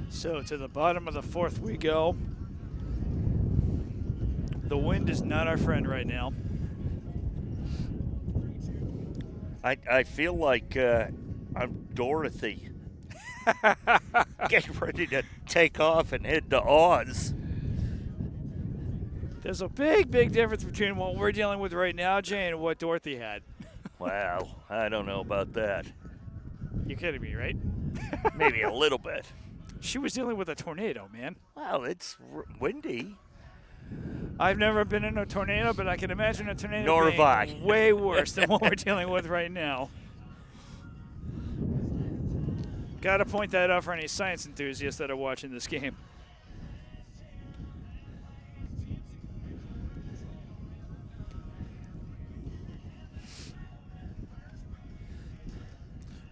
So to the bottom of the 4th we go. The wind is not our friend right now. I feel like I'm Dorothy. Getting ready to take off and head to Oz. There's a big, big difference between what we're dealing with right now, Jay, and what Dorothy had. Well, I don't know about that. You're kidding me, right? Maybe a little bit. She was dealing with a tornado, man. Well, it's windy. I've never been in a tornado, but I can imagine a tornado Nor have I. being way worse than what we're dealing with right now. Got to point that out for any science enthusiasts that are watching this game.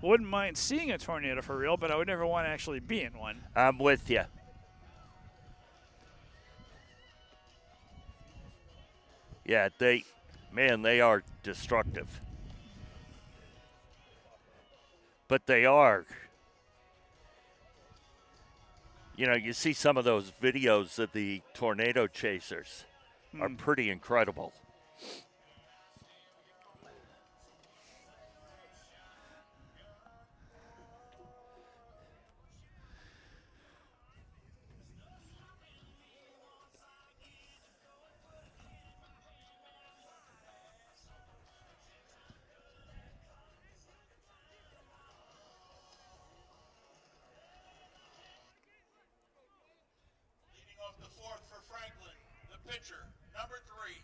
Wouldn't mind seeing a tornado for real, but I would never want to actually be in one. I'm with you. Yeah, they are destructive. But they are. You know, you see some of those videos of the tornado chasers are pretty incredible. Leading off the fourth for Franklin, the pitcher, number 3,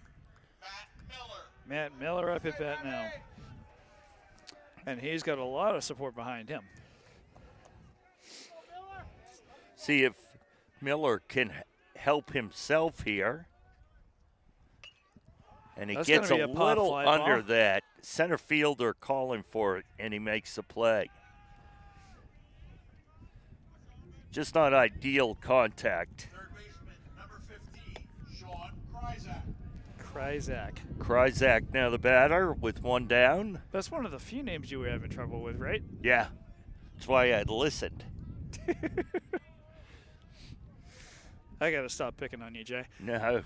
Matt Miller. Matt Miller up at bat now. And he's got a lot of support behind him. See if Miller can help himself here. And he That's gets gonna a be a pop little fly under ball. that. Center fielder calling for it, and he makes the play. Just not ideal contact. Third baseman, number 15, Sean Kryzak. Kryzak. Kryzak now the batter with one down. That's one of the few names you were having trouble with, right? Yeah, that's why I listened. I got to stop picking on you, Jay. No,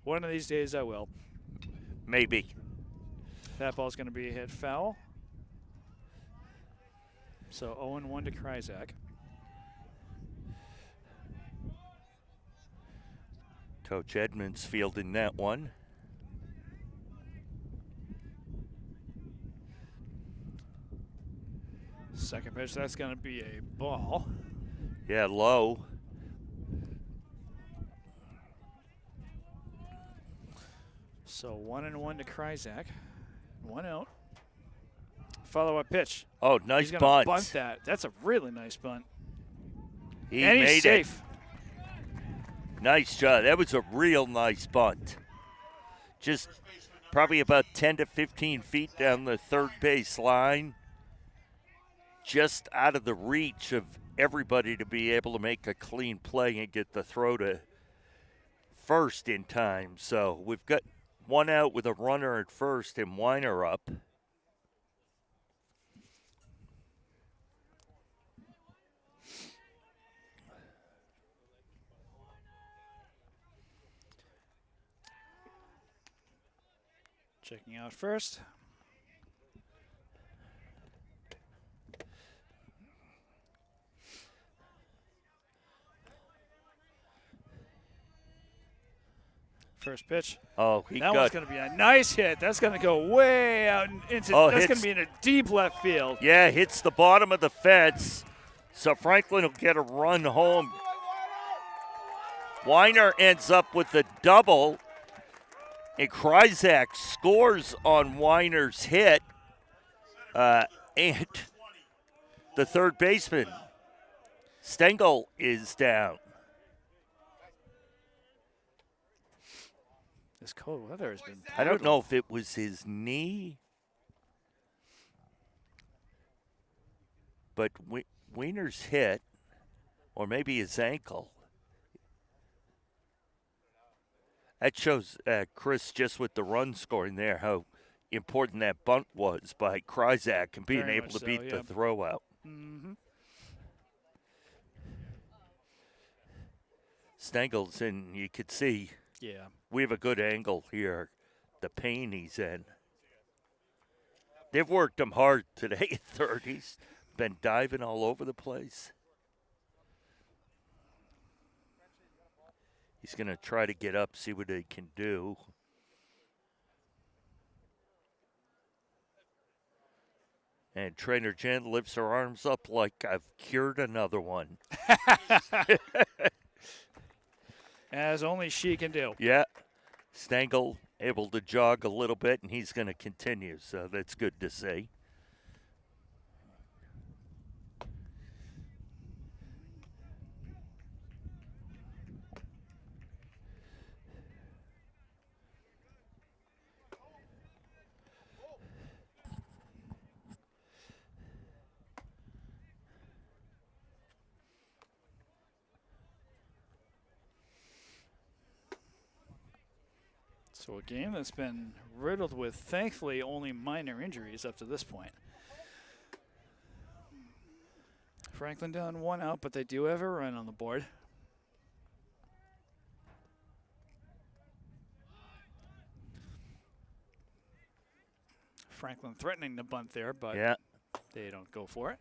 One of these days I will. maybe. That ball's going to be hit foul. So 0-1 to Kryzak. Coach Edmonds fielding that one. Second pitch, that's going to be a ball. Yeah, low. So 1-1 to Kryzak. 1 out. Follow-up pitch. Oh, nice He's going bunt. to bunt that. That's a really nice bunt. He And he's made safe. it. Nice job. That was a real nice bunt. Just probably about 10 to 15 feet down the third base line. Just out of the reach of everybody to be able to make a clean play and get the throw to first in time. So we've got one out with a runner at first and Weiner up. Checking out first. First pitch. Oh, he That one's got. going to be a nice hit. That's going to go way out into. Oh, that's going hits- to be in a deep left field. Yeah, hits the bottom of the fence. So Franklin will get a run home. Weiner ends up with the double. And Kryzak scores on Weiner's hit. And the third baseman, Stengel, is down. This cold weather has been. I don't brutal. know if it was his knee, but Weiner's hit, or maybe his ankle. That shows Chris, just with the run scoring there, how important that bunt was by Kryzak and being Very able much to so, beat yeah. the throw out. Mm-hmm. Stengel's in, you could see Yeah. we have a good angle here, the pain he's in. They've worked him hard today at third. He's been diving all over the place. He's going to try to get up, see what he can do. And Trainer Jen lifts her arms up like I've cured another one. As only she can do. Yeah. Stengel able to jog a little bit, and he's going to continue, so that's good to see. So a game that's been riddled with, thankfully, only minor injuries up to this point. Franklin down 1 out, but they do have a run on the board. Franklin threatening the bunt there, but Yeah. they don't go for it.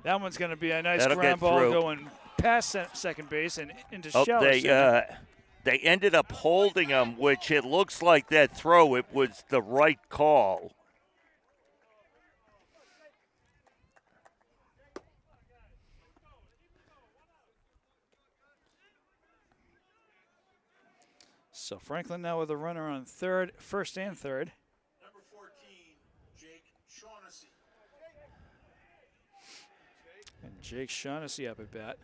That one's going to be a nice That'll ground get ball through. going past second base and into Oh, shallow center. they ended up holding him, which it looks like that throw, it was the right call. So Franklin now with a runner on first and third. Number 14, Jake Shaughnessy. And Jake Shaughnessy up at bat.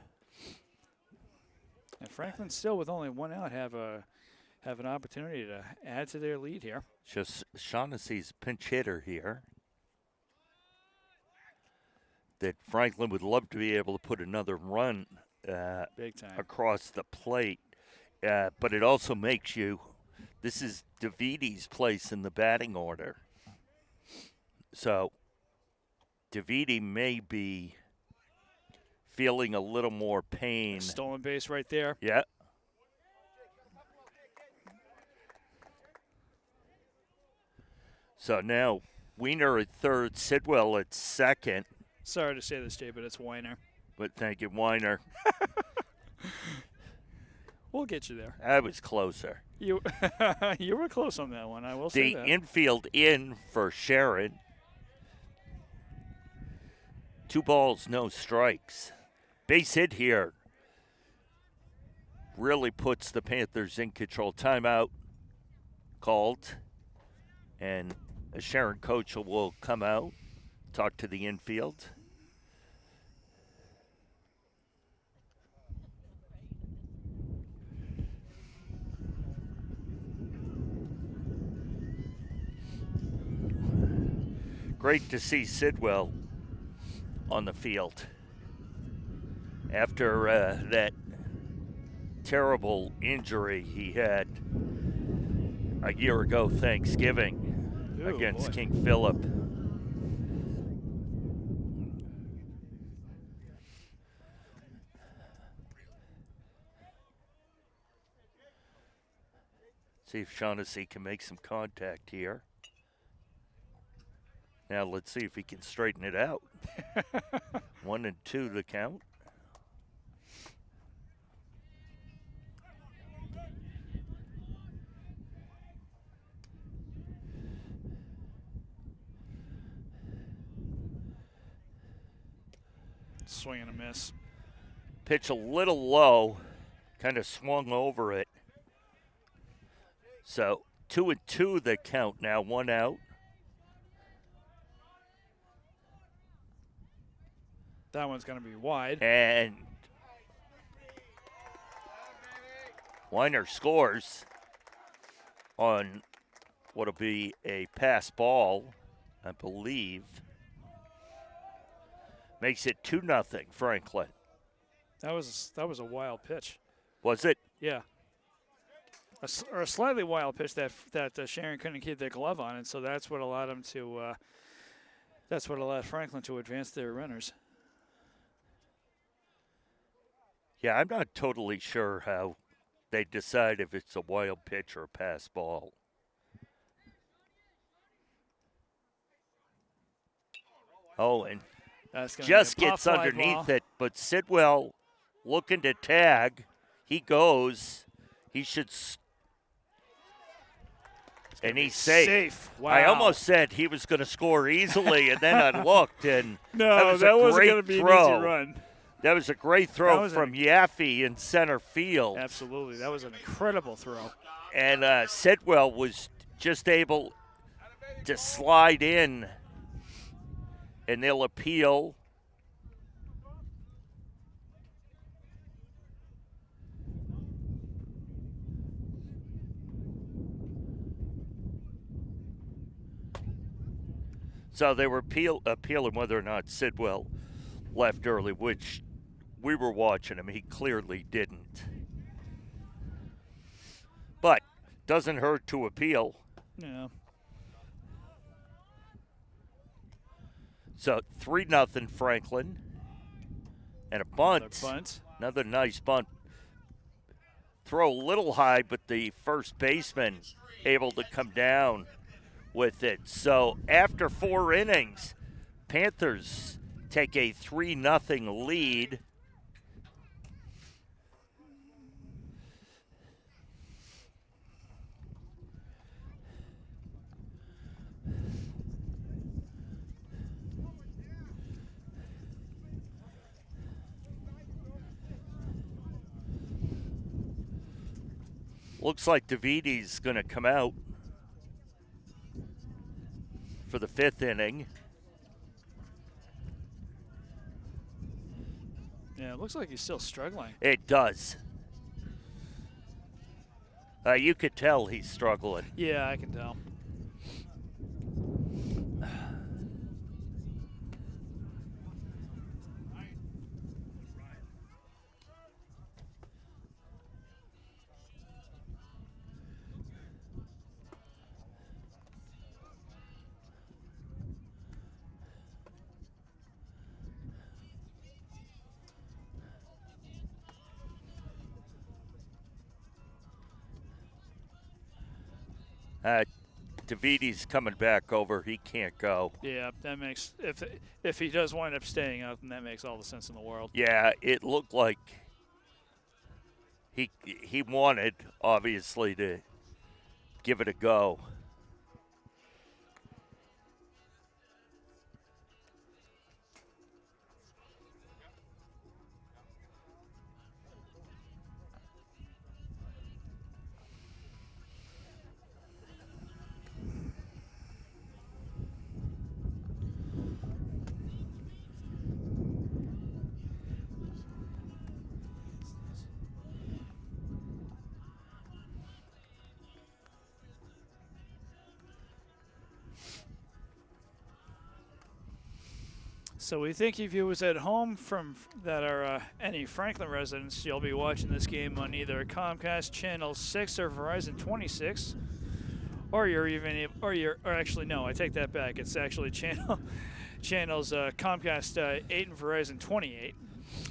And Franklin still with only 1 out have an opportunity to add to their lead here. Just Shaughnessy's pinch hitter here. That Franklin would love to be able to put another run Big time. across the plate. But it also makes you, this is Davidi's place in the batting order. So Davidi may be feeling a little more pain. Stolen base right there. Yeah. So now Wiener at third, Sidwell at second. Sorry to say this, Jay, but it's Weiner. But thank you, Weiner. We'll get you there. I was closer. You you were close on that one, I will say The that. infield in for Sharon. 2 balls, no strikes. Base hit here really puts the Panthers in control. Timeout called. And a Sharon coach will come out, talk to the infield. Great to see Sidwell on the field after that terrible injury he had a year ago Thanksgiving against King Philip. See if Shaughnessy can make some contact here. Now let's see if he can straighten it out. 1-2 the count. Swing and a miss. Pitch a little low, kind of swung over it. So 2-2 the count now, 1 out. That one's going to be wide. And Weiner scores on what'll be a pass ball, I believe. Makes it 2-0 Franklin. That was a wild pitch. Was it? Yeah. Or a slightly wild pitch that Sharon couldn't keep their glove on, and so that's what allowed him to. That's what allowed Franklin to advance their runners. Yeah, I'm not totally sure how they decide if it's a wild pitch or a pass ball. Oh, and That's gonna just be a pop gets fly underneath ball. it, but Sidwell looking to tag. He goes. He should. And he's safe. Wow. I almost said he was going to score easily, and then I looked, and no, that wasn't going to be throw. an easy run. That was a great throw from Yaffe in center field. Absolutely. That was an incredible throw. And Sidwell was just able to slide in, and they'll appeal. So they were appealing whether or not Sidwell left early, which we were watching him. He clearly didn't. But doesn't hurt to appeal. Yeah. So 3-0 Franklin. And a bunt. Another bunt. Another nice bunt. Throw a little high, but the first baseman able to come down with it. So after 4 innings, Panthers take a 3-0 lead. Looks like Davidi's going to come out for the 5th inning. Yeah, it looks like he's still struggling. It does. You could tell he's struggling. Yeah, I can tell. Davidi's coming back over. He can't go. Yeah, that makes if he does wind up staying out, then that makes all the sense in the world. Yeah, it looked like he wanted, obviously, to give it a go. So we think if you was at home from that are any Franklin residents, you'll be watching this game on either Comcast Channel 6 or Verizon 26, or or actually no, I take that back. It's actually channels Comcast 8 and Verizon 28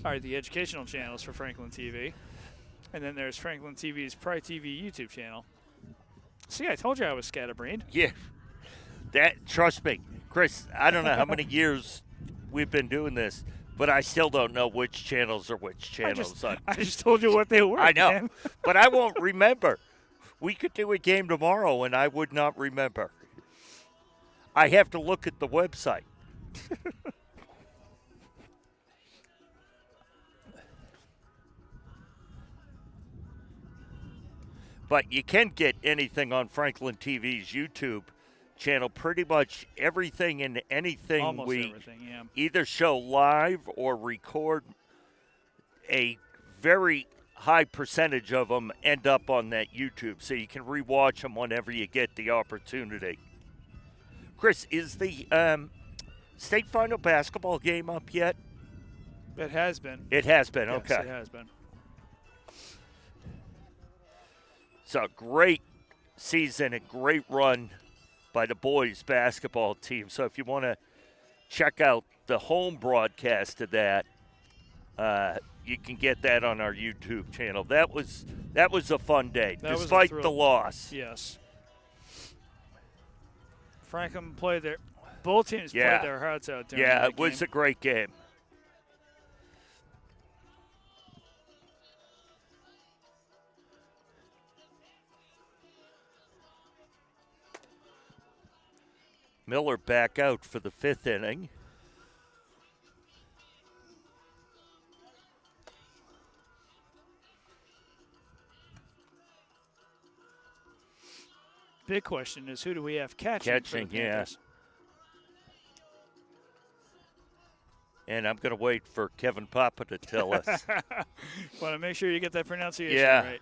are the educational channels for Franklin TV, and then there's Franklin TV's Pri TV YouTube channel. See, I told you I was scatterbrained. Yeah, trust me, Chris. I don't know how many years we've been doing this, but I still don't know which channels are which channels. I just told you what they were. I know, man. but I won't remember. We could do a game tomorrow, and I would not remember. I have to look at the website. But you can get anything on Franklin TV's YouTube channel, pretty much everything and anything. Almost we everything, yeah. either show live or record. A very high percentage of them end up on that YouTube, so you can rewatch them whenever you get the opportunity. Chris, is the state final basketball game up yet? It has been. It has been, Yes, okay. it has been. So great season and great run by the boys basketball team. So if you want to check out the home broadcast of that, you can get that on our YouTube channel. That was a fun day, despite the loss. Yes. Franklin both teams played their hearts out during that it was game. a great game. Miller back out for the 5th inning. Big question is, who do we have catching for the Panthers? And I'm going to wait for Kevin Papa to tell us. Want to make sure you get that pronunciation Yeah. right.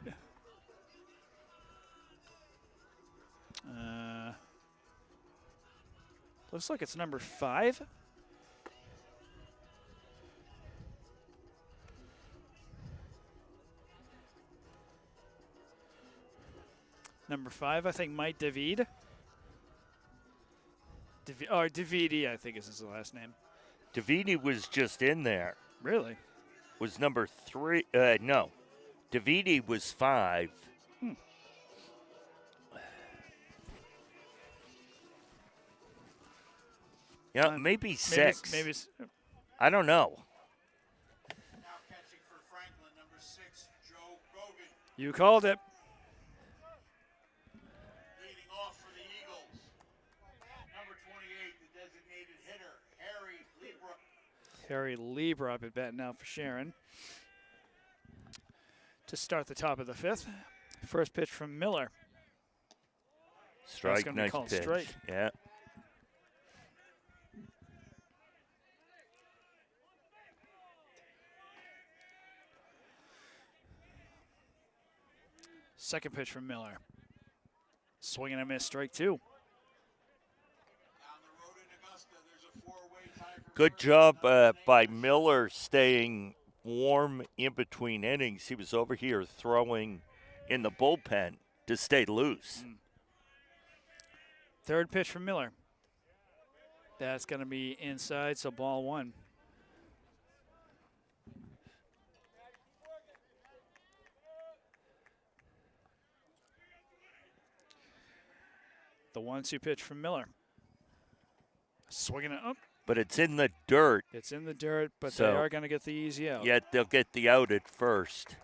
Looks like it's number 5. Number 5, I think Mike David. Davidi, I think is his last name. Davidi was just in there. Really? Was number 3. No. Davidi was 5. Yeah, maybe 6. Maybe I don't know. Now catching for Franklin, number 6, Joe Gogan. you called it. Leading off for the Eagles, number 28, the designated hitter, Harry Lebra. Harry Lieber up at bat now for Sharon. To start the top of the 5th. First pitch from Miller. Strike, gonna be nice called pitch. strike. Yeah. Second pitch from Miller. Swing and a miss, strike 2. Down the road in Augusta, there's a 4-way tie for Good first. job Number by 8, Miller staying warm in between innings. He was over here throwing in the bullpen to stay loose. Third pitch from Miller. That's going to be inside, so ball 1. The 1-2 pitch from Miller. Swinging it up. But it's in the dirt, It's in the dirt, but So- they are going to get the easy out. yet they'll get the out at first.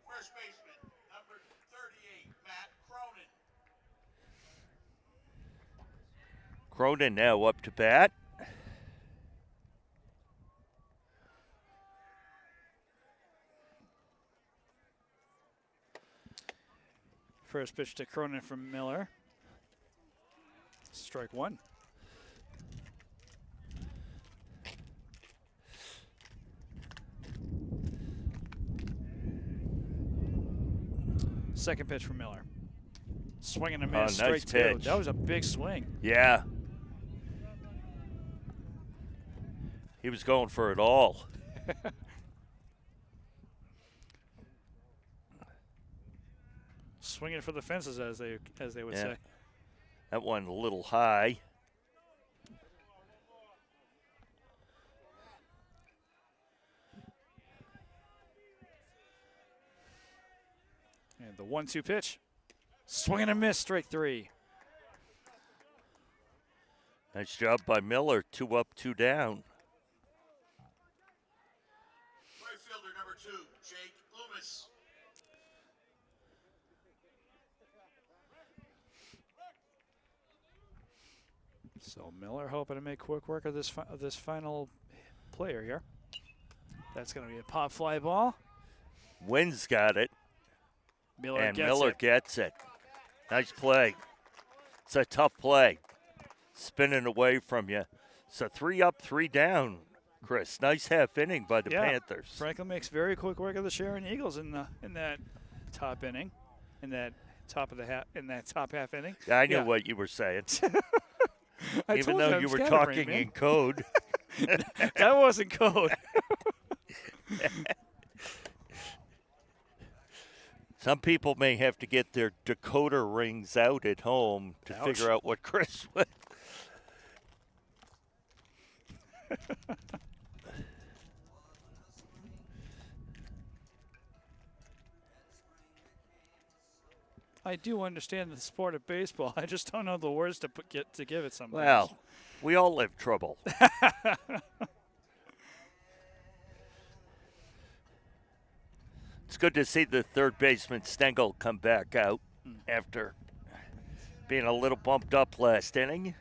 First baseman, number 38, Matt Cronin. Cronin now up to bat. First pitch to Cronin from Miller. Strike 1. Second pitch from Miller. Swing and a miss, nice strike 2. pitch. That was a big swing. Yeah. He was going for it all. Swinging for the fences, as they would Yeah. say. That one a little high. And the 1-2 pitch. Swing and a miss, strike 3. Nice job by Miller. 2 up, 2 down. Right fielder, number 2, Jake Loomis. So Miller hoping to make quick work of this final player here. That's going to be a pop fly ball. Wynn's got it, Miller and gets Miller it. gets it. Nice play. It's a tough play. Spinning away from you. So 3 up, 3 down, Chris. Nice half inning by the Yeah. Panthers. Franklin makes very quick work of the Sharon Eagles in that top inning, in that top half inning. I knew Yeah. what you were saying. I Even told though I'm you were scatterbrained, talking man. in code. That wasn't code. Some people may have to get their decoder rings out at home to Ouch. figure out what Chris was. I do understand the sport of baseball. I just don't know the words to give it sometimes. Well, we all have trouble. It's good to see the third baseman Stengel come back out after being a little bumped up last inning.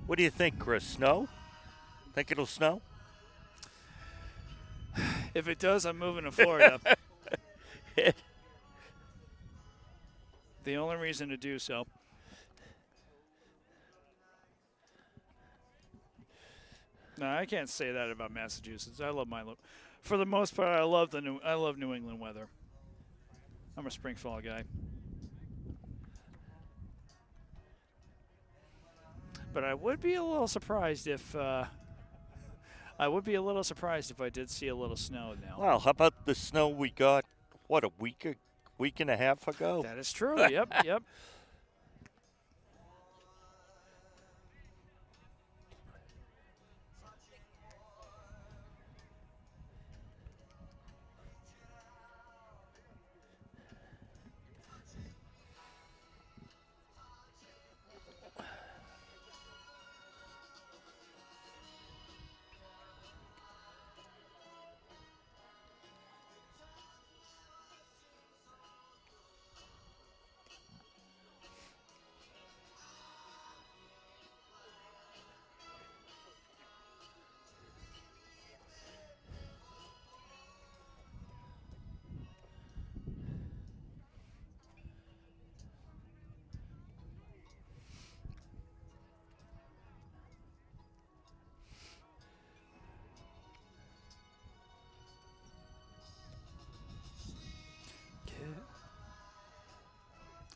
What do you think, Chris? Snow? Think it'll snow? If it does, I'm moving to Florida. The only reason to do so. No, I can't say that about Massachusetts. I love for the most part, I love New England weather. I'm a spring fall guy. But I would be a little surprised if I did see a little snow now. Well, how about the snow we got? What, a week and a half ago? That is true. Yep, yep.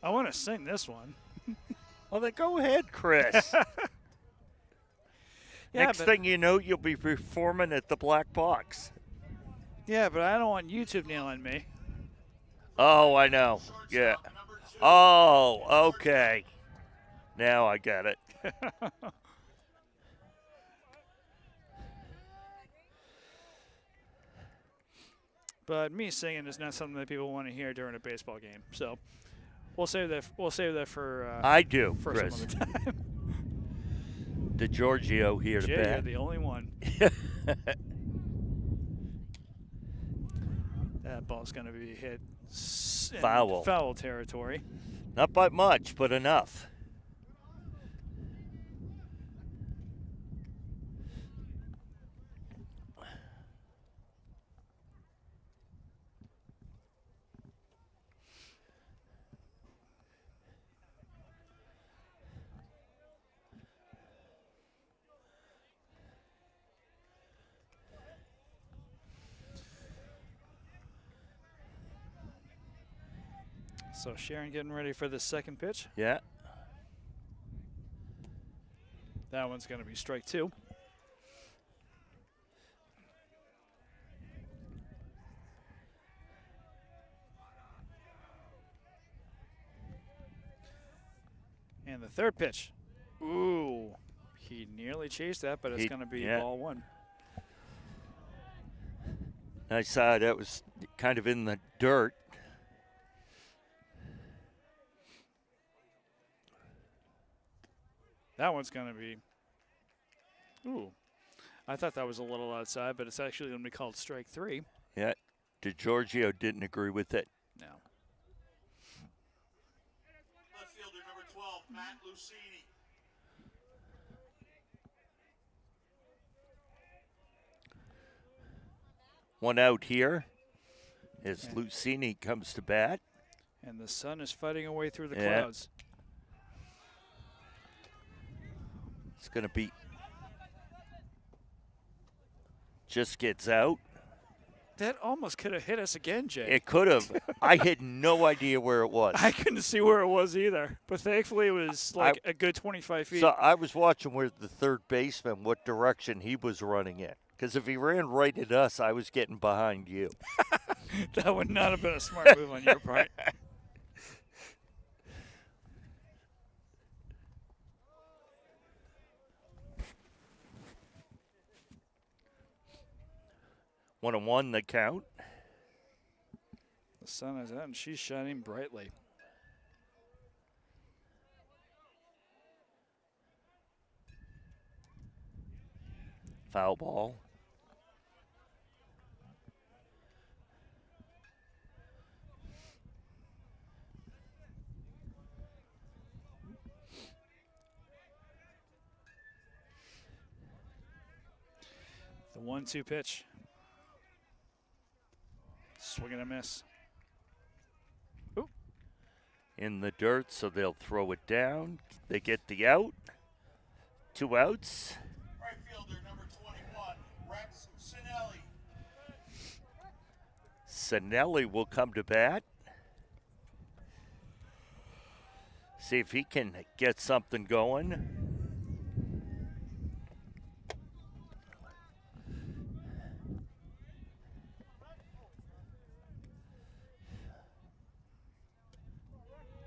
I want to sing this one. Well, then go ahead, Chris. Yeah, Next thing you know, you'll be performing at the Black Box. Yeah, but I don't want YouTube nailing me. Oh, I know. Yeah. Oh, okay. Now I get it. But me singing is not something that people want to hear during a baseball game. So we'll save that. We'll save that for. I do, for Chris. some other time. DiGiorgio here to Jay, bat. you're the only one. That ball's going to be hit in foul territory. Not by much, but enough. So Sharon getting ready for the second pitch. Yeah. That one's going to be strike two. And the third pitch. Ooh. He nearly chased that, but it's going to be ball one. I saw that was kind of in the dirt. That one's going to be. Ooh. I thought that was a little outside, but it's actually going to be called strike three. Yeah. DiGiorgio didn't agree with it. No. Left fielder number 12, Matt Lucini. One out here as Lucini comes to bat. And the sun is fighting away through the clouds. It's going to be. Just gets out. That almost could have hit us again, Jay. It could have. I had no idea where it was. I couldn't see where it was either. But thankfully, it was like a good 25 feet. So I was watching where the third baseman, what direction he was running in. Because if he ran right at us, I was getting behind you. That would not have been a smart move on your part. One and one the count. The sun is out and she's shining brightly. Foul ball. The 1-2 pitch. Swing and a miss. Ooh. in the dirt, so they'll throw it down. They get the out. 2 outs. Right fielder number 21, Rex Sinelli. Sinelli will come to bat. See if he can get something going.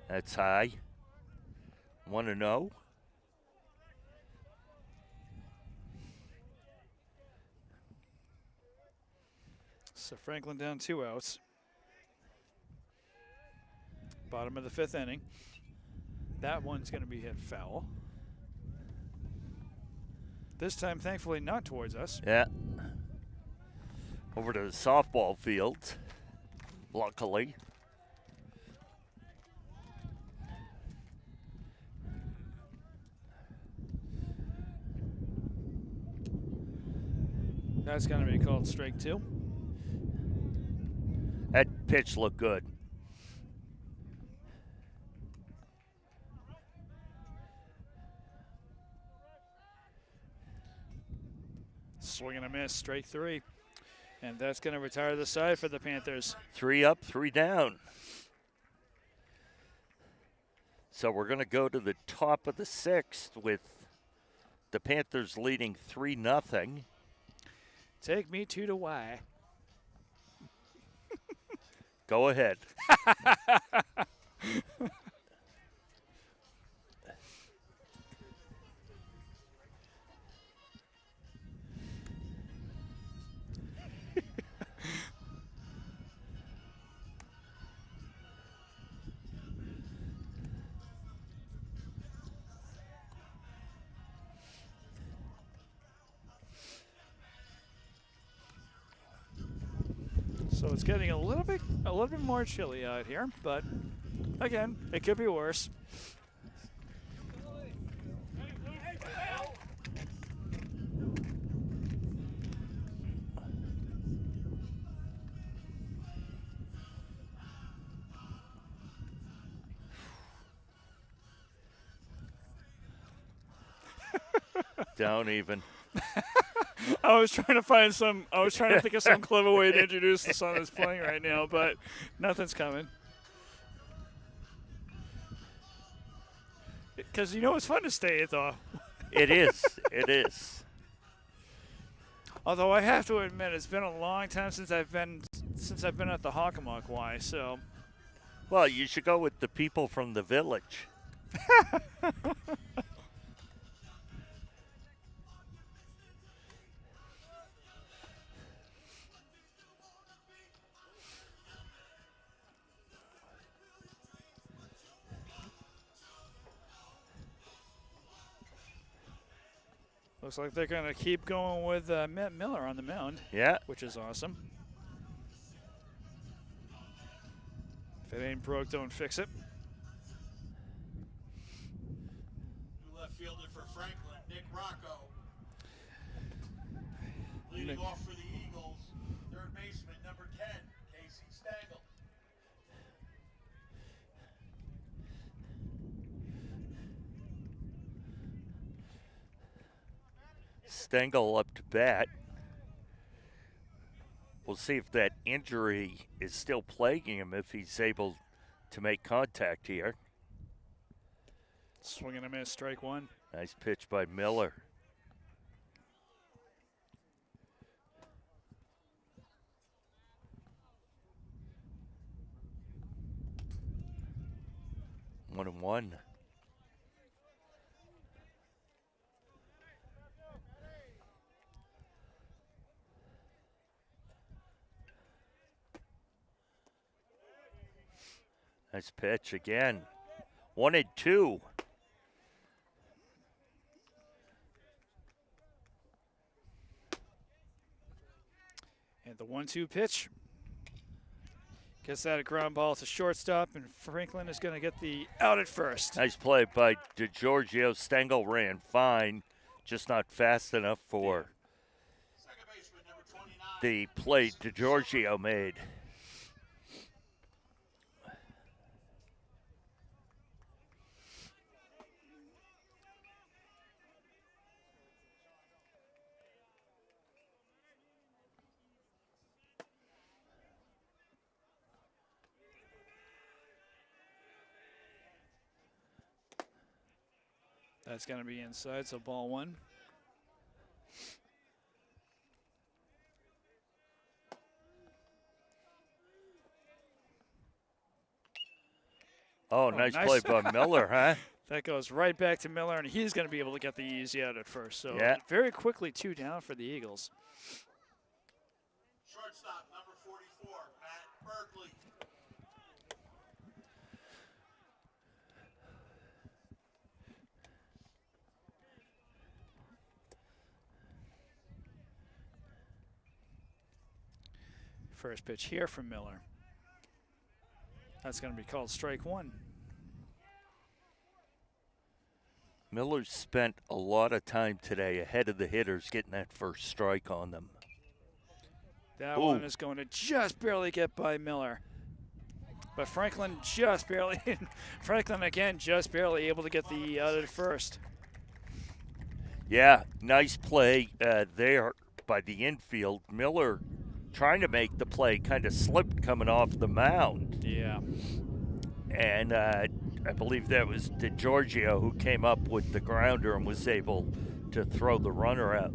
That's high. 1-0. So Franklin down 2 outs. Bottom of the 5th inning. That one's going to be hit foul. This time, thankfully, not towards us. Yeah. Over to the softball field, luckily. That's going to be called strike 2. That pitch looked good. Swing and a miss, strike 3. And that's going to retire the side for the Panthers. 3 up, 3 down. So we're going to go to the top of the 6th with the Panthers leading 3-0. Take me to the Y. Go ahead. So it's getting a little bit more chilly out here, but again, it could be worse. Down even. I was trying to think of some clever way to introduce the song that's playing right now, but nothing's coming. Because you know it's fun to stay at though. It is. It is. Although I have to admit, it's been a long time since I've been at the Hockomock Y. So, Well, you should go with the people from the village. looks like they're gonna keep going with Matt Miller on the mound. Yeah. Which is awesome. If it ain't broke, don't fix it. New left fielder for Franklin, Nick Rocco. Leading off for the Eagles, third baseman number 10, Casey Stengel. Stengel up to bat. We'll see if that injury is still plaguing him, if he's able to make contact here. Swing and a miss, strike 1. Nice pitch by Miller. One and one. Nice pitch again. 1-2. And the 1-2 pitch. Gets that a ground ball to shortstop, and Franklin is going to get the out at first. Nice play by DeGiorgio. Stengel ran fine, just not fast enough for Second baseman number 29. the play DeGiorgio made. That's going to be inside, so ball one. Oh, nice play by Miller, huh? That goes right back to Miller, and he's going to be able to get the easy out at first. So Yeah. very quickly, 2 down for the Eagles. Shortstop, number 44, Matt Berkeley. First pitch here from Miller. That's going to be called strike one. Miller spent a lot of time today ahead of the hitters getting that first strike on them. That one is going to just barely get by Miller. But Franklin just barely, Franklin again just barely able to get the out at first. Yeah, nice play there by the infield. Miller trying to make the play kind of slipped coming off the mound. Yeah. And I believe that was DiGiorgio who came up with the grounder and was able to throw the runner out.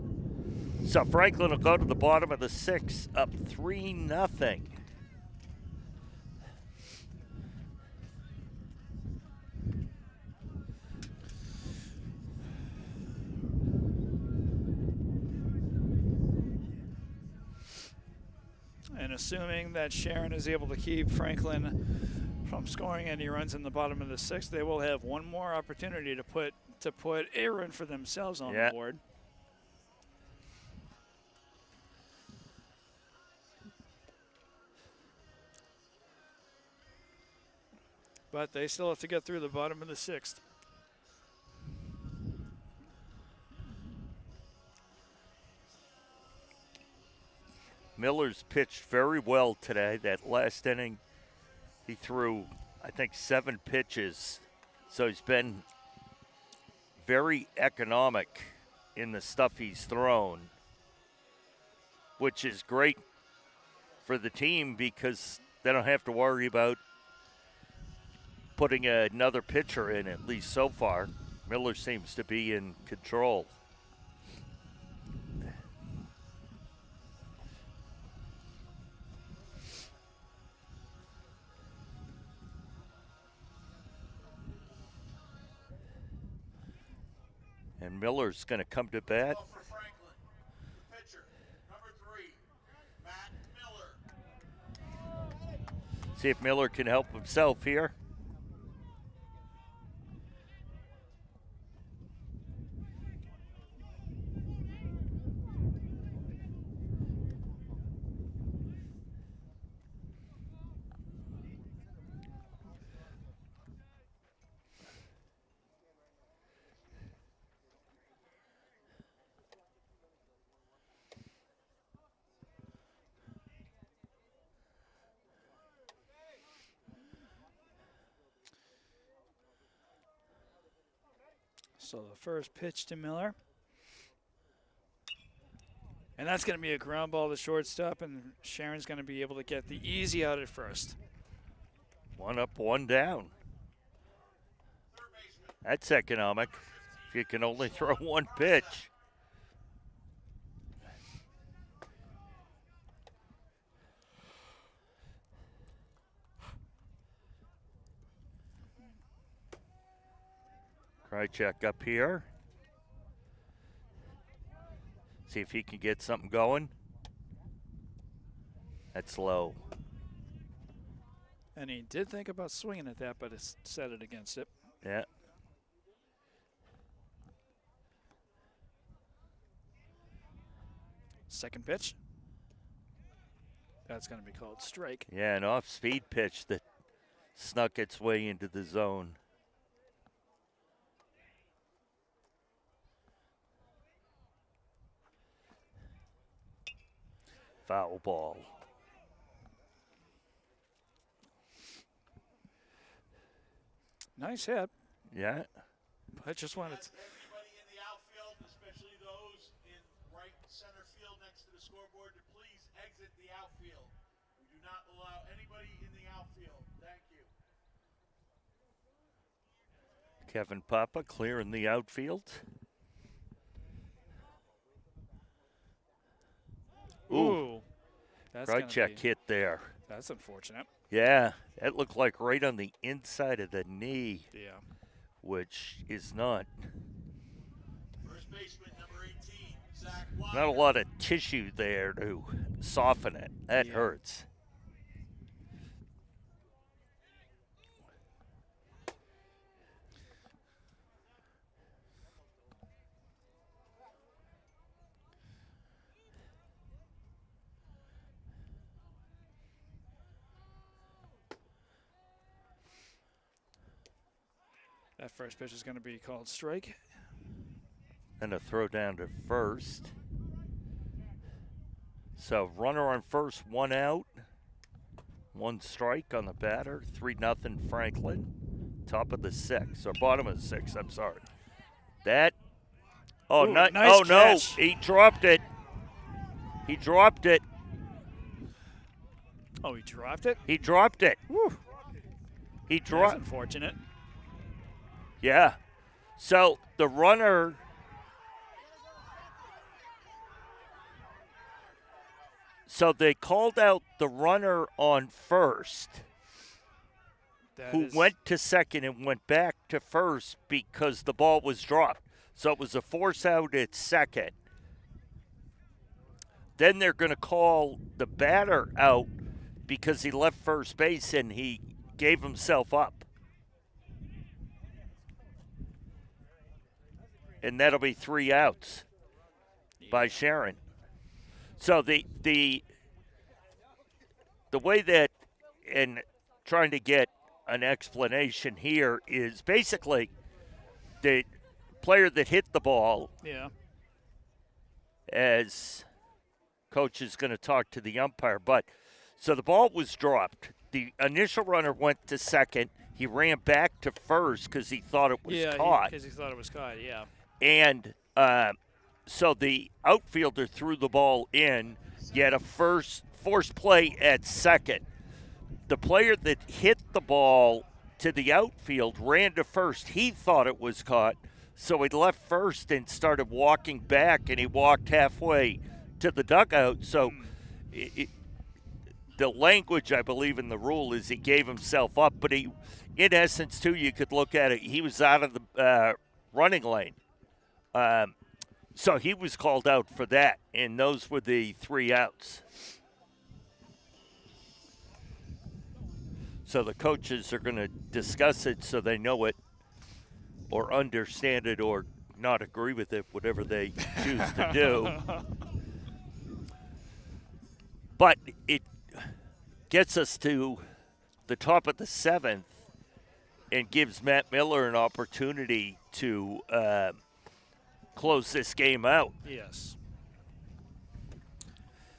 So Franklin will go to the bottom of the 6th, up 3-0. And assuming that Sharon is able to keep Franklin from scoring any runs in the bottom of the 6th, they will have one more opportunity to put a run for themselves on the board. But they still have to get through the bottom of the 6th. Miller's pitched very well today. That last inning, he threw, I think, 7 pitches. So he's been very economic in the stuff he's thrown, which is great for the team because they don't have to worry about putting another pitcher in, at least so far. Miller seems to be in control. And Miller's going to come to bat. For Franklin. Pitcher, number 3, Matt Miller. See if Miller can help himself here. So the first pitch to Miller. And that's going to be a ground ball to shortstop, and Sharon's going to be able to get the easy out at first. 1 up, 1 down. That's economic if you can only throw 1 pitch. Krychek up here. See if he can get something going. That's low. And he did think about swinging at that, but it's set it against it. Yeah. Second pitch. That's going to be called strike. Yeah, an off-speed pitch that snuck its way into the zone. Foul ball. Nice hit. Yeah. I just wanted to. Anybody in the outfield, especially those in right center field next to the scoreboard, to please exit the outfield. We do not allow anybody in the outfield. Thank you. Kevin Papa clearing the outfield. Ooh. That's Right gonna check be, hit there. That's unfortunate. Yeah, that looked like right on the inside of the knee, Yeah. which is not. First baseman number 18, Zach Wagner. Not a lot of tissue there to soften it. That Yeah. hurts. That first pitch is going to be called strike. And a throw down to first. So runner on first, 1 out. 1 strike on the batter. 3-0 Franklin. Top of the 6th, or bottom of the 6th, I'm sorry. That. Oh, Ooh, not, nice oh no, catch. he dropped it. He dropped it. Oh, he dropped it? He dropped it. Woo. He That's dropped. unfortunate. Yeah. So the runner. So they called out the runner on first, who went to second and went back to first because the ball was dropped. So it was a force out at second. Then they're going to call the batter out because he left first base and he gave himself up. And that'll be 3 outs by Sharon. So the way that, and trying to get an explanation here, is basically the player that hit the ball, Yeah. as coach is going to talk to the umpire, but so the ball was dropped. The initial runner went to second. He ran back to first because he thought it was caught. Because he thought it was caught, yeah. And so the outfielder threw the ball in. You had a forced play at second. The player that hit the ball to the outfield ran to first. He thought it was caught, so he left first and started walking back, and he walked halfway to the dugout. So the language, I believe, in the rule is he gave himself up. But he, in essence, too, you could look at it, he was out of the running lane. So he was called out for that, and those were the 3 outs. So the coaches are going to discuss it so they know it or understand it or not agree with it, whatever they choose to do. But it gets us to the top of the 7th and gives Matt Miller an opportunity to close this game out. Yes.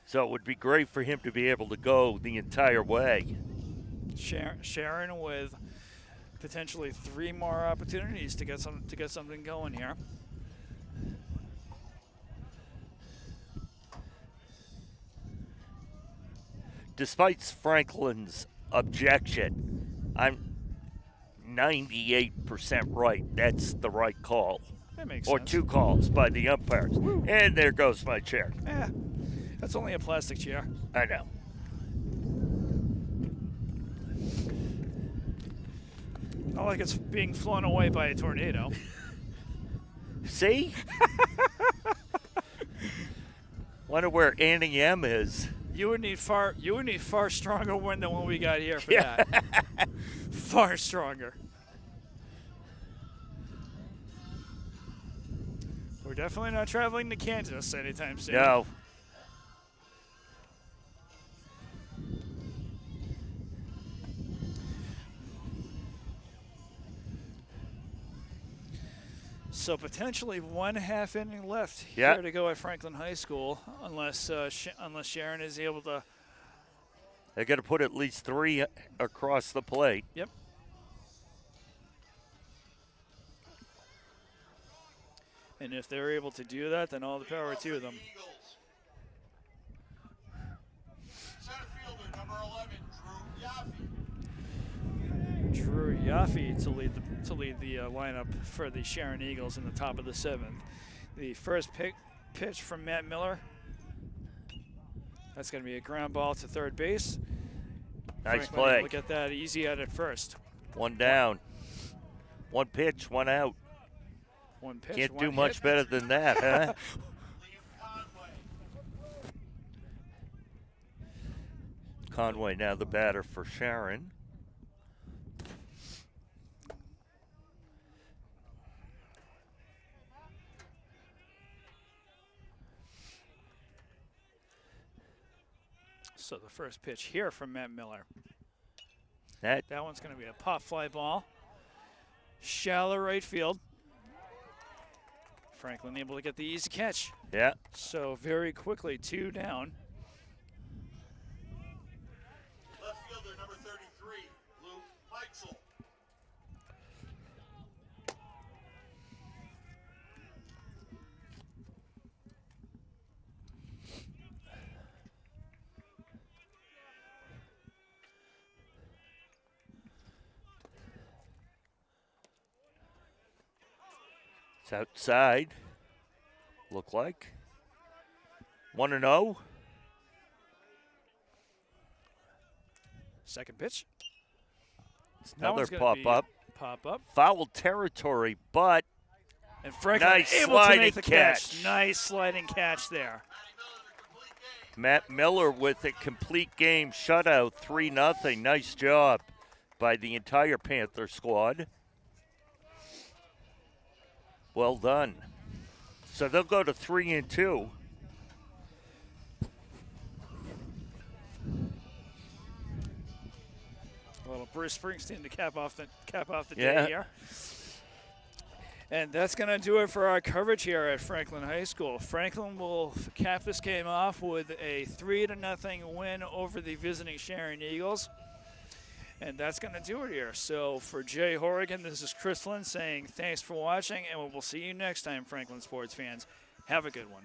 So it would be great for him to be able to go the entire way. Sharon with potentially 3 more opportunities to get something going here. Despite Franklin's objection, I'm 98% right. That's the right call. That makes or sense. 2 calls by the umpires. Woo. And there goes my chair. That's only a plastic chair. I know. Not like it's being flown away by a tornado. See? Wonder where Annie M is. You would need far stronger wind than what we got here for that. Far stronger. We're definitely not traveling to Kansas anytime soon. No. So potentially 1 half inning left Yeah. here to go at Franklin High School, unless Sharon is able to. They got to put at least 3 across the plate. Yep. And if they're able to do that, then all the power to them. Eagles. Center fielder number 11, Drew Yaffe. Drew Yaffe to lead the lineup for the Sharon Eagles in the top of the 7th. The first pitch from Matt Miller. That's going to be a ground ball to third base. Nice Franklin play. able to get that easy out at first. One down. One pitch, one out. One pitch. Can't one do much hit. better than that, huh? Conway now the batter for Sharon. So the first pitch here from Matt Miller. That one's going to be a pop fly ball. Shallow right field. Franklin able to get the easy catch. Yeah. So very quickly, 2 down. Left fielder number 33, Luke Meixel. It's outside. Look like 1-0. Second pitch. It's That another one's gonna pop be up. Pop up. Foul territory, but And Franklin Nice able to sliding make the catch. catch. Nice sliding catch there. Matt Miller with a complete game shutout, 3-0. Nice job by the entire Panther squad. Well done. So they'll go to 3-2. A little Bruce Springsteen to cap off the Yeah. day here. And that's going to do it for our coverage here at Franklin High School. Franklin will cap this game off with a 3-0 win over the visiting Sharon Eagles. And that's going to do it here. So for Jay Horrigan, this is Chris Lynn saying thanks for watching, and we'll see you next time, Franklin sports fans. Have a good one.